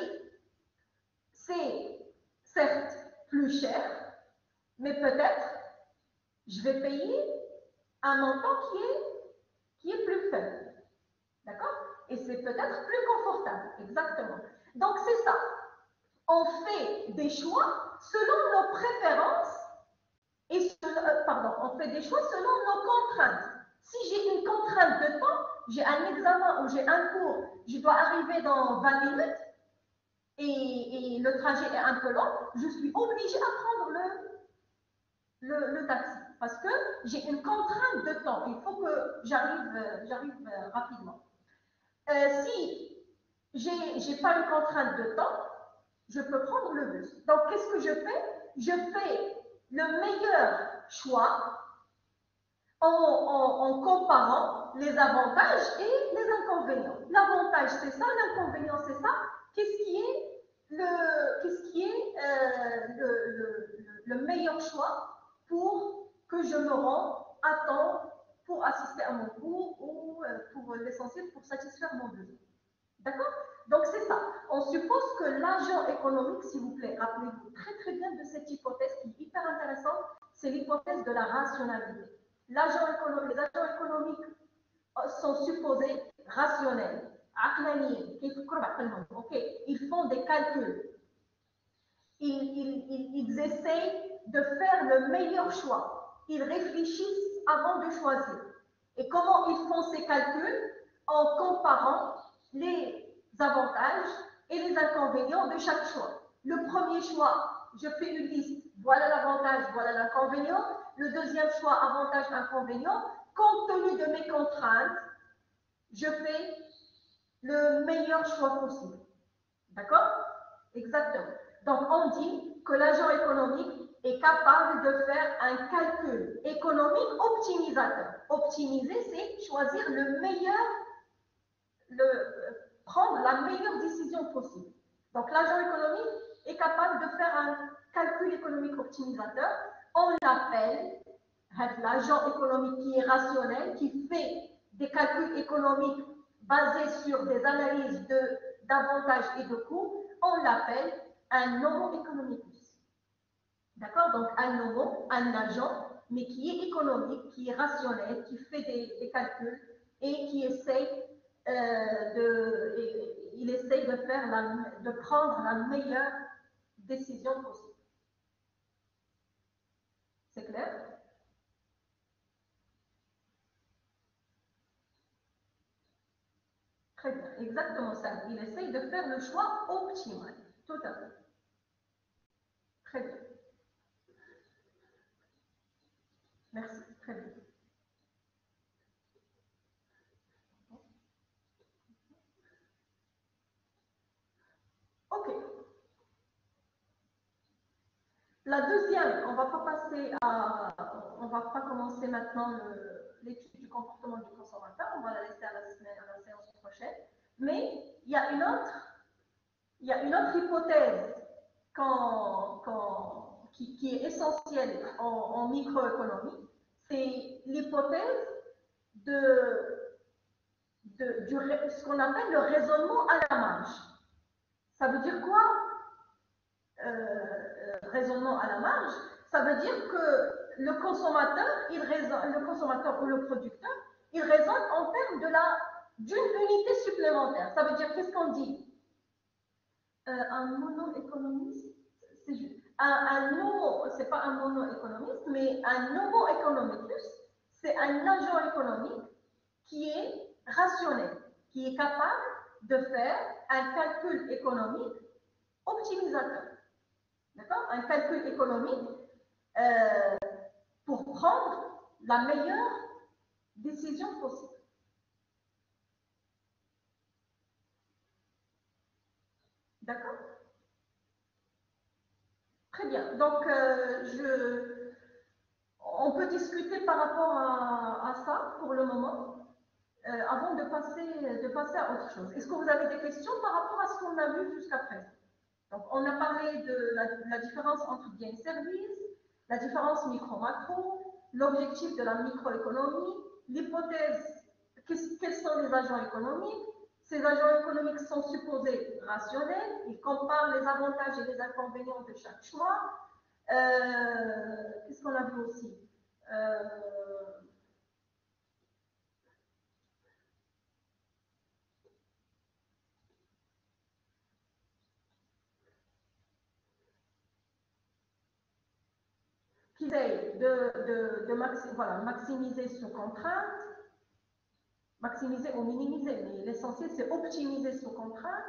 c'est certes plus cher, mais peut-être je vais payer un montant qui est plus faible. D'accord? Et c'est peut-être plus confortable. Exactement. Donc, c'est ça. On fait des choix selon nos préférences et on fait des choix selon nos contraintes. Si j'ai une contrainte de temps, j'ai un examen ou j'ai un cours, je dois arriver dans 20 minutes et le trajet est un peu long, je suis obligée à prendre le taxi parce que j'ai une contrainte de temps. Il faut que j'arrive rapidement. Si j'ai pas une contrainte de temps, je peux prendre le bus. Donc, qu'est-ce que je fais? Je fais le meilleur choix en comparant les avantages et les inconvénients. L'avantage, c'est ça, l'inconvénient, c'est ça. Qu'est-ce qui est le meilleur choix pour que je me rende à temps pour assister à mon cours ou pour l'essentiel pour satisfaire mon besoin. D'accord? Donc c'est ça. On suppose que l'agent économique, s'il vous plaît, rappelez-vous très très bien de cette hypothèse qui est hyper intéressante, c'est l'hypothèse de la rationalité. Les agents économiques sont supposés rationnels. Ok, ils font des calculs. Ils essayent de faire le meilleur choix. Ils réfléchissent avant de choisir. Et comment ils font ces calculs? En comparant les avantages et les inconvénients de chaque choix. Le premier choix, je fais une liste, voilà l'avantage, voilà l'inconvénient. Le deuxième choix, avantage, inconvénient. Compte tenu de mes contraintes, je fais le meilleur choix possible. D'accord? Exactement. Donc, on dit que l'agent économique est capable de faire un calcul économique optimisateur. Optimiser, c'est choisir le meilleur, prendre la meilleure décision possible. Donc, l'agent économique est capable de faire un calcul économique optimisateur. On l'appelle l'agent économique qui est rationnel, qui fait des calculs économiques basés sur des analyses d'avantages et de coûts. On l'appelle un homo economicus. D'accord? Donc, un homo, un agent, mais qui est économique, qui est rationnel, qui fait des calculs et qui essaye il essaye de prendre la meilleure décision possible. C'est clair? Très bien, exactement ça. Il essaye de faire le choix optimal. Tout à fait. Très bien. Merci. Très bien. OK. La deuxième, on va pas commencer maintenant l'étude du comportement du consommateur, on va la laisser à la séance prochaine. Mais il y a une autre hypothèse qui est essentielle en microéconomie, c'est l'hypothèse ce qu'on appelle le raisonnement à la marge. Ça veut dire quoi? Raisonnement à la marge, ça veut dire que le consommateur ou le producteur, il raisonne en termes d'une unité supplémentaire. Ça veut dire, qu'est-ce qu'on dit? Un mono-économiste, c'est juste. C'est pas un mono-économiste, mais un homo-économicus, c'est un agent économique qui est rationnel, qui est capable de faire un calcul économique optimisateur. D'accord? Un calcul économique pour prendre la meilleure décision possible. D'accord? Très bien. Donc, on peut discuter par rapport à ça pour le moment, avant de passer à autre chose. Est-ce que vous avez des questions par rapport à ce qu'on a vu jusqu'à présent? Donc, on a parlé de la différence entre biens et services, la différence micro-macro, l'objectif de la microéconomie, l'hypothèse, quels sont les agents économiques, Ces agents économiques sont supposés rationnels, ils comparent les avantages et les inconvénients de chaque choix. Qu'est-ce qu'on a vu aussi? Qui essaye de maximiser sous contrainte, maximiser ou minimiser, mais l'essentiel c'est optimiser sous contrainte.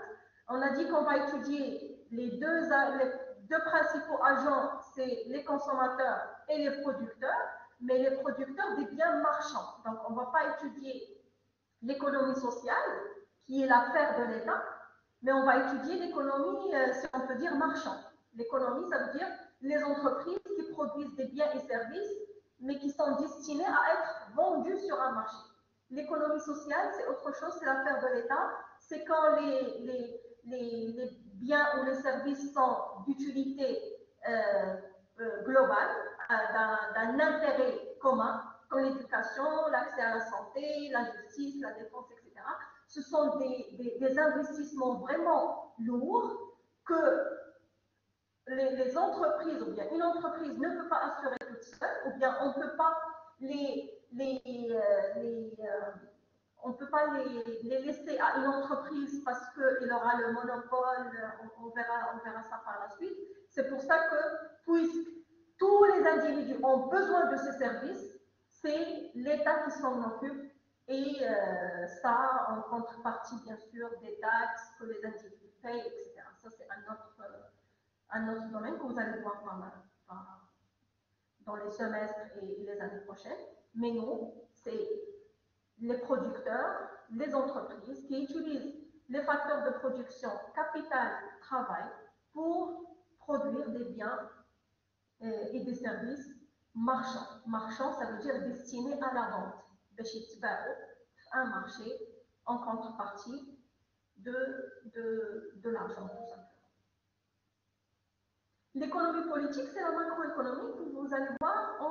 On a dit qu'on va étudier les deux principaux agents, c'est les consommateurs et les producteurs, mais les producteurs des biens marchands. Donc on ne va pas étudier l'économie sociale, qui est l'affaire de l'État, mais on va étudier l'économie, si on peut dire, marchande. L'économie, ça veut dire les entreprises qui produisent des biens et services, mais qui sont destinés à être vendus sur un marché. L'économie sociale, c'est autre chose, c'est l'affaire de l'État. C'est quand les biens ou les services sont d'utilité globale, d'un intérêt commun, comme l'éducation, l'accès à la santé, la justice, la défense, etc. Ce sont des investissements vraiment lourds que les entreprises, ou bien une entreprise ne peut pas assurer toute seule, ou bien on ne peut pas on ne peut pas les laisser à une entreprise parce qu'il aura le monopole, on verra ça par la suite. C'est pour ça que, puisque tous les individus ont besoin de ces services, c'est l'État qui s'en occupe, et ça en contrepartie, bien sûr, des taxes que les individus payent, etc. Ça, c'est un autre domaine que vous allez voir dans les semestres et les années prochaines. Mais non, c'est les producteurs, les entreprises qui utilisent les facteurs de production, capital, travail, pour produire des biens et des services marchands. Marchands, ça veut dire destinés à la vente. Un marché en contrepartie de l'argent, tout simplement. L'économie politique, c'est la macroéconomie que vous allez voir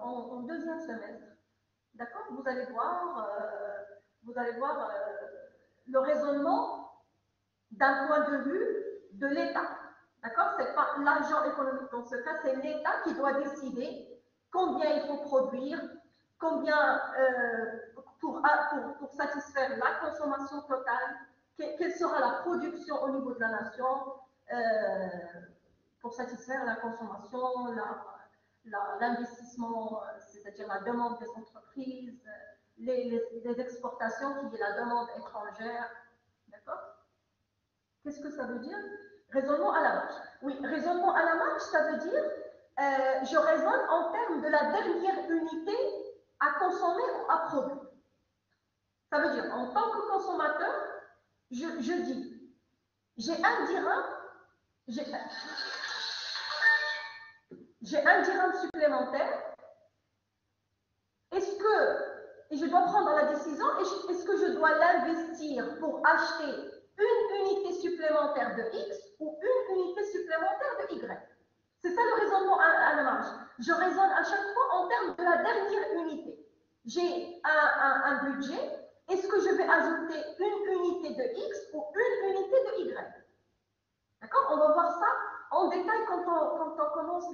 en deuxième semestre. D'accord? Vous allez voir le raisonnement d'un point de vue de l'État. D'accord? Ce n'est pas l'agent économique dans ce cas, c'est l'État qui doit décider combien il faut produire, combien pour satisfaire la consommation totale, quelle sera la production au niveau de la nation, pour satisfaire la consommation, l'investissement, c'est-à-dire la demande des entreprises, les exportations, qui est la demande étrangère. D'accord? Qu'est-ce que ça veut dire? Raisonnement à la marche. Oui, raisonnement à la marche, ça veut dire je raisonne en termes de la dernière unité à consommer ou à produire. Ça veut dire, en tant que consommateur, je dis, j'ai un dirham, j'ai un dirham supplémentaire. Et je dois prendre la décision, est-ce que je dois l'investir pour acheter une unité supplémentaire de X ou une unité supplémentaire de Y? C'est ça le raisonnement à la marge. Je raisonne à chaque fois en termes de la dernière unité. J'ai un budget, est-ce que je vais ajouter une unité de X ou une unité de Y? D'accord? On va voir ça en détail quand on commence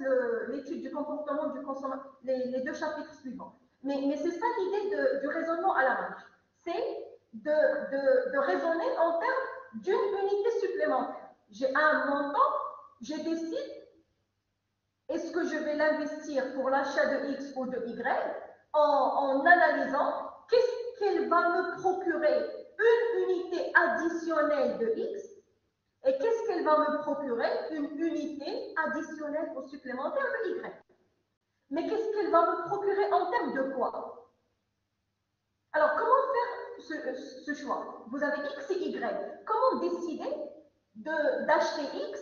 l'étude du comportement du consommateur, les deux chapitres suivants. Mais c'est ça l'idée du raisonnement à la marge. C'est de raisonner en termes d'une unité supplémentaire. J'ai un montant, je décide, est-ce que je vais l'investir pour l'achat de X ou de Y, en analysant qu'est-ce qu'elle va me procurer une unité additionnelle de X, et qu'est-ce qu'elle va me procurer une unité additionnelle ou supplémentaire de Y. Mais qu'est-ce qu'elle va me procurer en termes de quoi? Alors, comment faire ce choix? Vous avez X et Y. Comment décider d'acheter X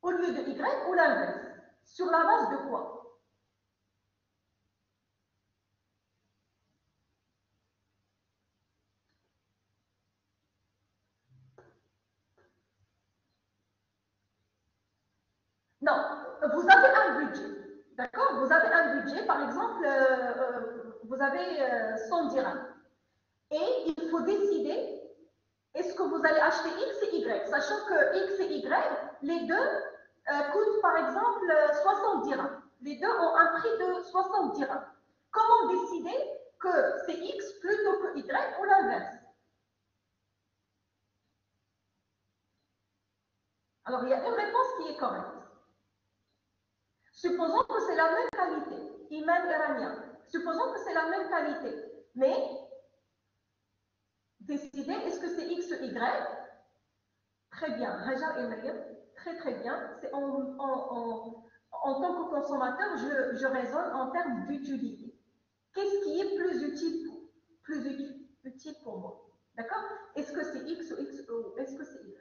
au lieu de Y ou l'inverse? Sur la base de quoi? Non, vous avez un budget. D'accord? Vous avez un budget, par exemple, vous avez 100 dirhams. Et il faut décider est-ce que vous allez acheter X et Y, sachant que X et Y, les deux coûtent par exemple 60 dirhams. Les deux ont un prix de 60 dirhams. Comment décider que c'est X plutôt que Y ou l'inverse? Alors, il y a une réponse qui est correcte. Supposons que c'est la même qualité, Iman iranien. Supposons que c'est la même qualité, mais décider est-ce que c'est X ou Y? Très bien, Hajar et Maryam, très très bien. En tant que consommateur, je raisonne en termes d'utilité. Qu'est-ce qui est plus utile pour moi? D'accord? Est-ce que c'est X ou est-ce que c'est Y?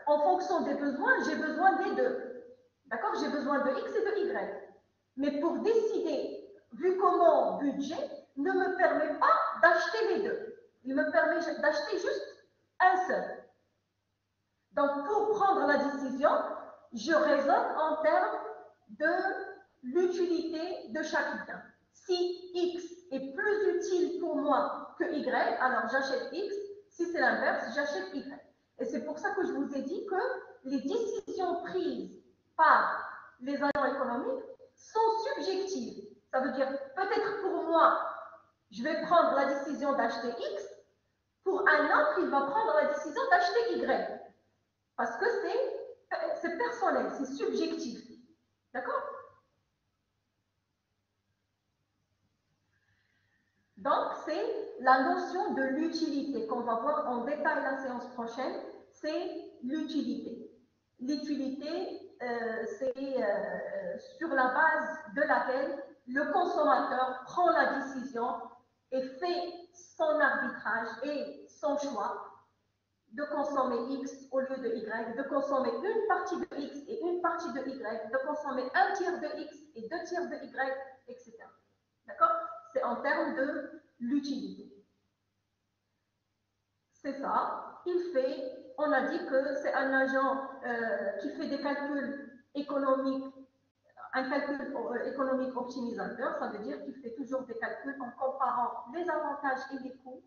En fonction des besoins, j'ai besoin des deux. D'accord? J'ai besoin de X et de Y. Mais pour décider, vu que mon budget ne me permet pas d'acheter les deux, il me permet d'acheter juste un seul. Donc, pour prendre la décision, je raisonne en termes de l'utilité de chaque bien. Si X est plus utile pour moi que Y, alors j'achète X. Si c'est l'inverse, j'achète Y. Et c'est pour ça que je vous ai dit que les décisions prises par les agents économiques sont subjectives. Ça veut dire, peut-être pour moi, je vais prendre la décision d'acheter X, pour un autre, il va prendre la décision d'acheter Y. Parce que c'est personnel, c'est subjectif. D'accord? Donc, c'est la notion de l'utilité qu'on va voir en détail la séance prochaine. C'est l'utilité. L'utilité, c'est sur la base de laquelle le consommateur prend la décision et fait son arbitrage et son choix de consommer X au lieu de Y, de consommer une partie de X et une partie de Y, de consommer un tiers de X et deux tiers de Y, etc. D'accord? C'est en termes de l'utilité. C'est ça. On a dit que c'est un agent qui fait des calculs économiques, un calcul économique optimisateur, ça veut dire qu'il fait toujours des calculs en comparant les avantages et les coûts.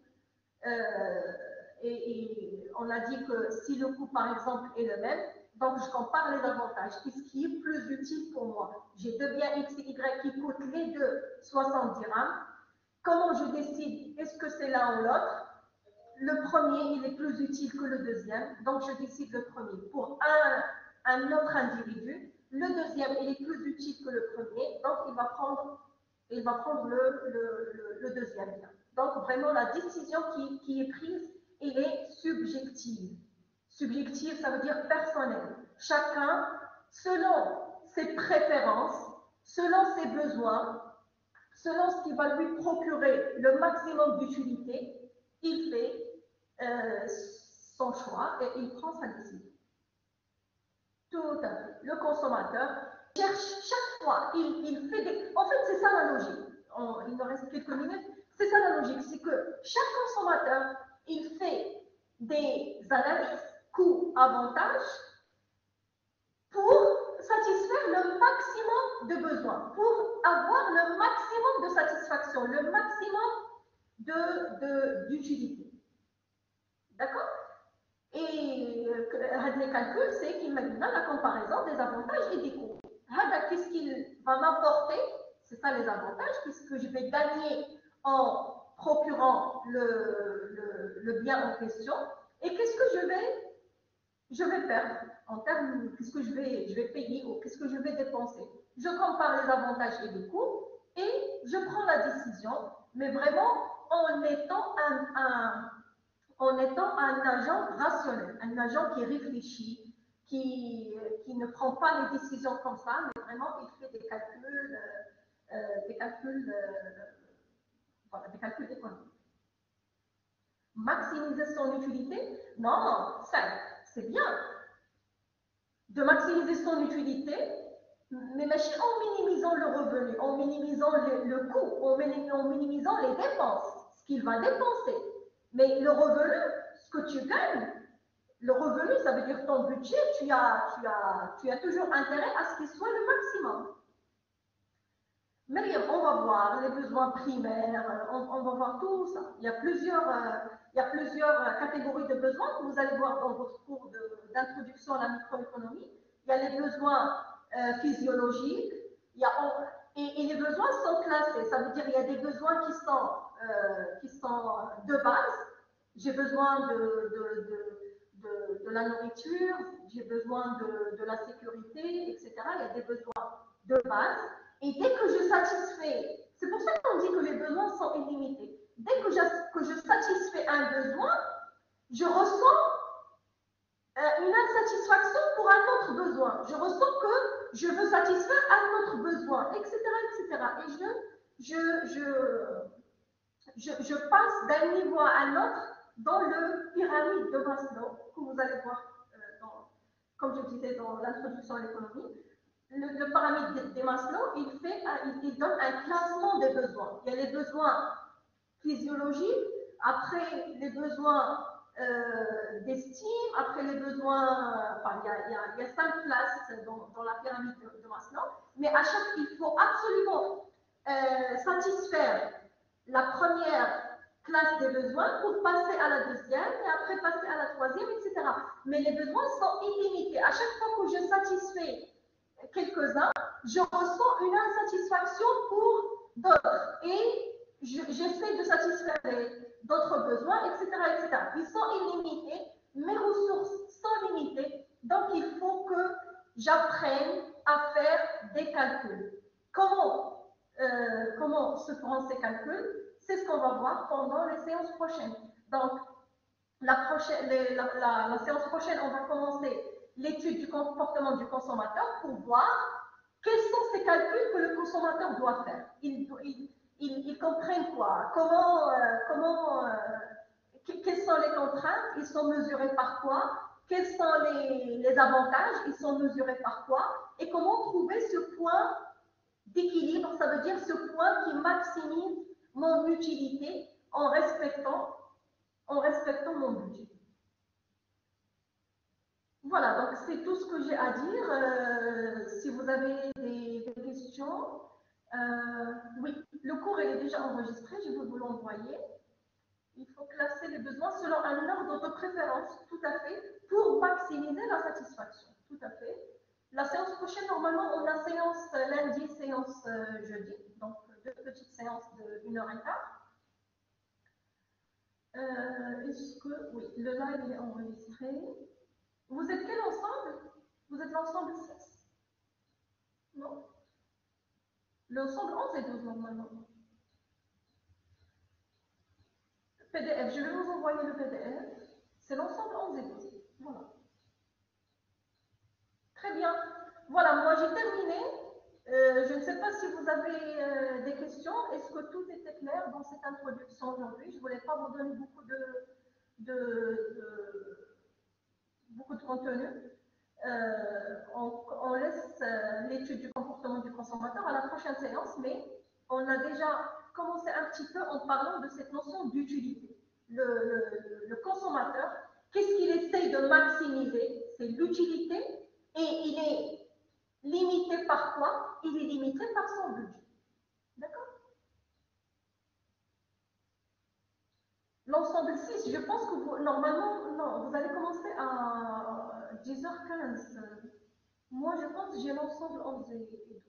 Et on a dit que si le coût, par exemple, est le même, donc je compare les avantages. Qu'est-ce qui est plus utile pour moi? J'ai deux biens X et Y qui coûtent les deux 70 dirhams. Comment je décide? Est-ce que c'est l'un ou l'autre? Le premier, il est plus utile que le deuxième, donc je décide le premier. Pour un autre individu, le deuxième, il est plus utile que le premier, donc il va prendre le deuxième bien. Donc vraiment, la décision qui est prise, elle est subjective. Subjective, ça veut dire personnelle. Chacun, selon ses préférences, selon ses besoins, selon ce qui va lui procurer le maximum d'utilité, il fait son choix et il prend sa décision. Tout à fait. Le consommateur cherche chaque fois, il fait des... En fait, c'est ça la logique. Il nous reste quelques minutes. C'est ça la logique, c'est que chaque consommateur, il fait des analyses coûts-avantages pour satisfaire le maximum de besoins, pour avoir le maximum de satisfaction, le maximum d'utilité. D'accord? Et les calculs, c'est qu'il m'a dit la comparaison des avantages et des coûts. Qu'est-ce qu'il va m'apporter? C'est ça les avantages. Qu'est-ce que je vais gagner en procurant le bien en question? Et qu'est-ce que je vais perdre en termes, qu'est-ce que je vais payer ou qu'est-ce que je vais dépenser? Je compare les avantages et les coûts et je prends la décision, mais vraiment en étant un agent rationnel, un agent qui réfléchit, qui ne prend pas les décisions comme ça, mais vraiment il fait des calculs, voilà, des calculs économiques. Maximiser son utilité? Non, ça, c'est bien de maximiser son utilité, mais en minimisant le revenu, en minimisant le coût, en minimisant les dépenses, ce qu'il va dépenser. Mais le revenu, ce que tu gagnes, le revenu, ça veut dire ton budget, tu as toujours intérêt à ce qu'il soit le maximum. Myriam, on va voir les besoins primaires, on va voir tout ça. Il y a plusieurs catégories de besoins que vous allez voir dans votre cours d'introduction à la microéconomie. Il y a les besoins physiologiques, il y a, et les besoins sont classés. Ça veut dire qu'il y a des besoins qui sont de base. J'ai besoin de la nourriture, j'ai besoin de la sécurité, etc. Il y a des besoins de base. Et dès que je satisfais, c'est pour ça qu'on dit que les besoins sont illimités. Dès que je satisfais un besoin, je ressens une insatisfaction pour un autre besoin. Je ressens que je veux satisfaire un autre besoin, etc., etc. Et je passe d'un niveau à un autre dans le pyramide de Maslow, que vous allez voir, comme je disais dans l'introduction à l'économie. Le pyramide de Maslow, il donne un classement des besoins. Il y a les besoins physiologiques, après les besoins d'estime, après les besoins, enfin, il y a 5 classes dans la pyramide de Maslow, mais à chaque, il faut absolument satisfaire la première classe des besoins pour passer à la deuxième et après passer à la troisième, etc. Mais les besoins sont illimités. À chaque fois que je satisfais quelques-uns, je ressens une insatisfaction pour d'autres et j'essaie de satisfaire d'autres besoins, etc., etc. Ils sont illimités, mes ressources sont limitées, donc il faut que j'apprenne à faire des calculs. Comment se feront ces calculs? C'est ce qu'on va voir pendant les séances prochaines. Donc, la séance prochaine, on va commencer l'étude du comportement du consommateur pour voir quels sont ces calculs que le consommateur doit faire. Ils comprennent quoi? Quelles sont les contraintes? Ils sont mesurés par quoi? Quels sont les avantages? Ils sont mesurés par quoi? Et comment trouver ce point d'équilibre? Ça veut dire ce point qui maximise mon utilité en respectant mon budget. Voilà, donc c'est tout ce que j'ai à dire. Si vous avez des questions, oui, le cours est déjà enregistré, je vais vous l'envoyer. Il faut classer les besoins selon un ordre de préférence, tout à fait, pour maximiser la satisfaction, tout à fait. La séance prochaine, normalement, on a séance lundi, séance jeudi, donc 2 petites séances de 1h15. Est-ce que, oui, le live est enregistré. Vous êtes quel ensemble? Vous êtes l'ensemble 6? Non? L'ensemble 11 et 12 normalement. PDF, je vais vous envoyer le PDF. C'est l'ensemble 11 et 12. Voilà. Très bien. Voilà, moi j'ai terminé. Je ne sais pas si vous avez des questions. Est-ce que tout était clair dans cette introduction aujourd'hui? Je ne voulais pas vous donner beaucoup de contenu. On laisse l'étude du comportement du consommateur à la prochaine séance, mais on a déjà commencé un petit peu en parlant de cette notion d'utilité. Le consommateur, qu'est-ce qu'il essaye de maximiser? C'est l'utilité et il est limité par quoi? Il est limité par son budget. D'accord? L'ensemble 6, je pense que vous, normalement, non, vous allez commencer à 10h15. Moi, je pense que j'ai l'ensemble 11 et 12.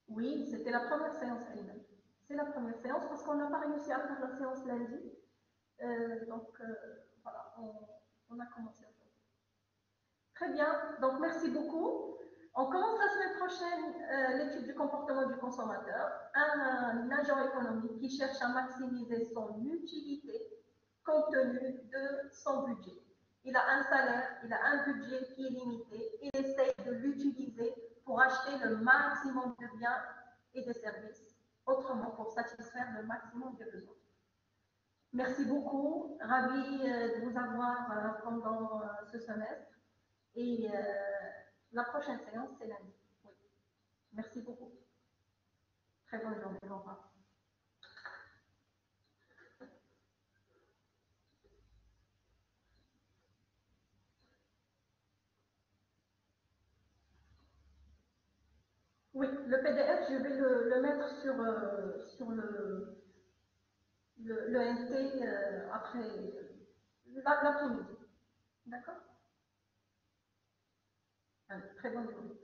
Oui, c'était la première séance elle-même. C'est la première séance parce qu'on n'a pas réussi à faire la séance lundi. Voilà, on a commencé aujourd'hui. Très bien, donc merci beaucoup. On commence la semaine prochaine l'étude du comportement du consommateur, un agent économique qui cherche à maximiser son utilité compte tenu de son budget. Il a un salaire, il a un budget qui est limité, il essaye de l'utiliser pour acheter le maximum de biens et de services, autrement pour satisfaire le maximum des besoins. Merci beaucoup, ravi de vous avoir pendant ce semestre. Et la prochaine séance, c'est lundi. Oui. Merci beaucoup. Très bonne journée. Au revoir. Oui, le PDF, je vais le mettre sur le NT après l'après-midi. D'accord? Allez, très bonne journée.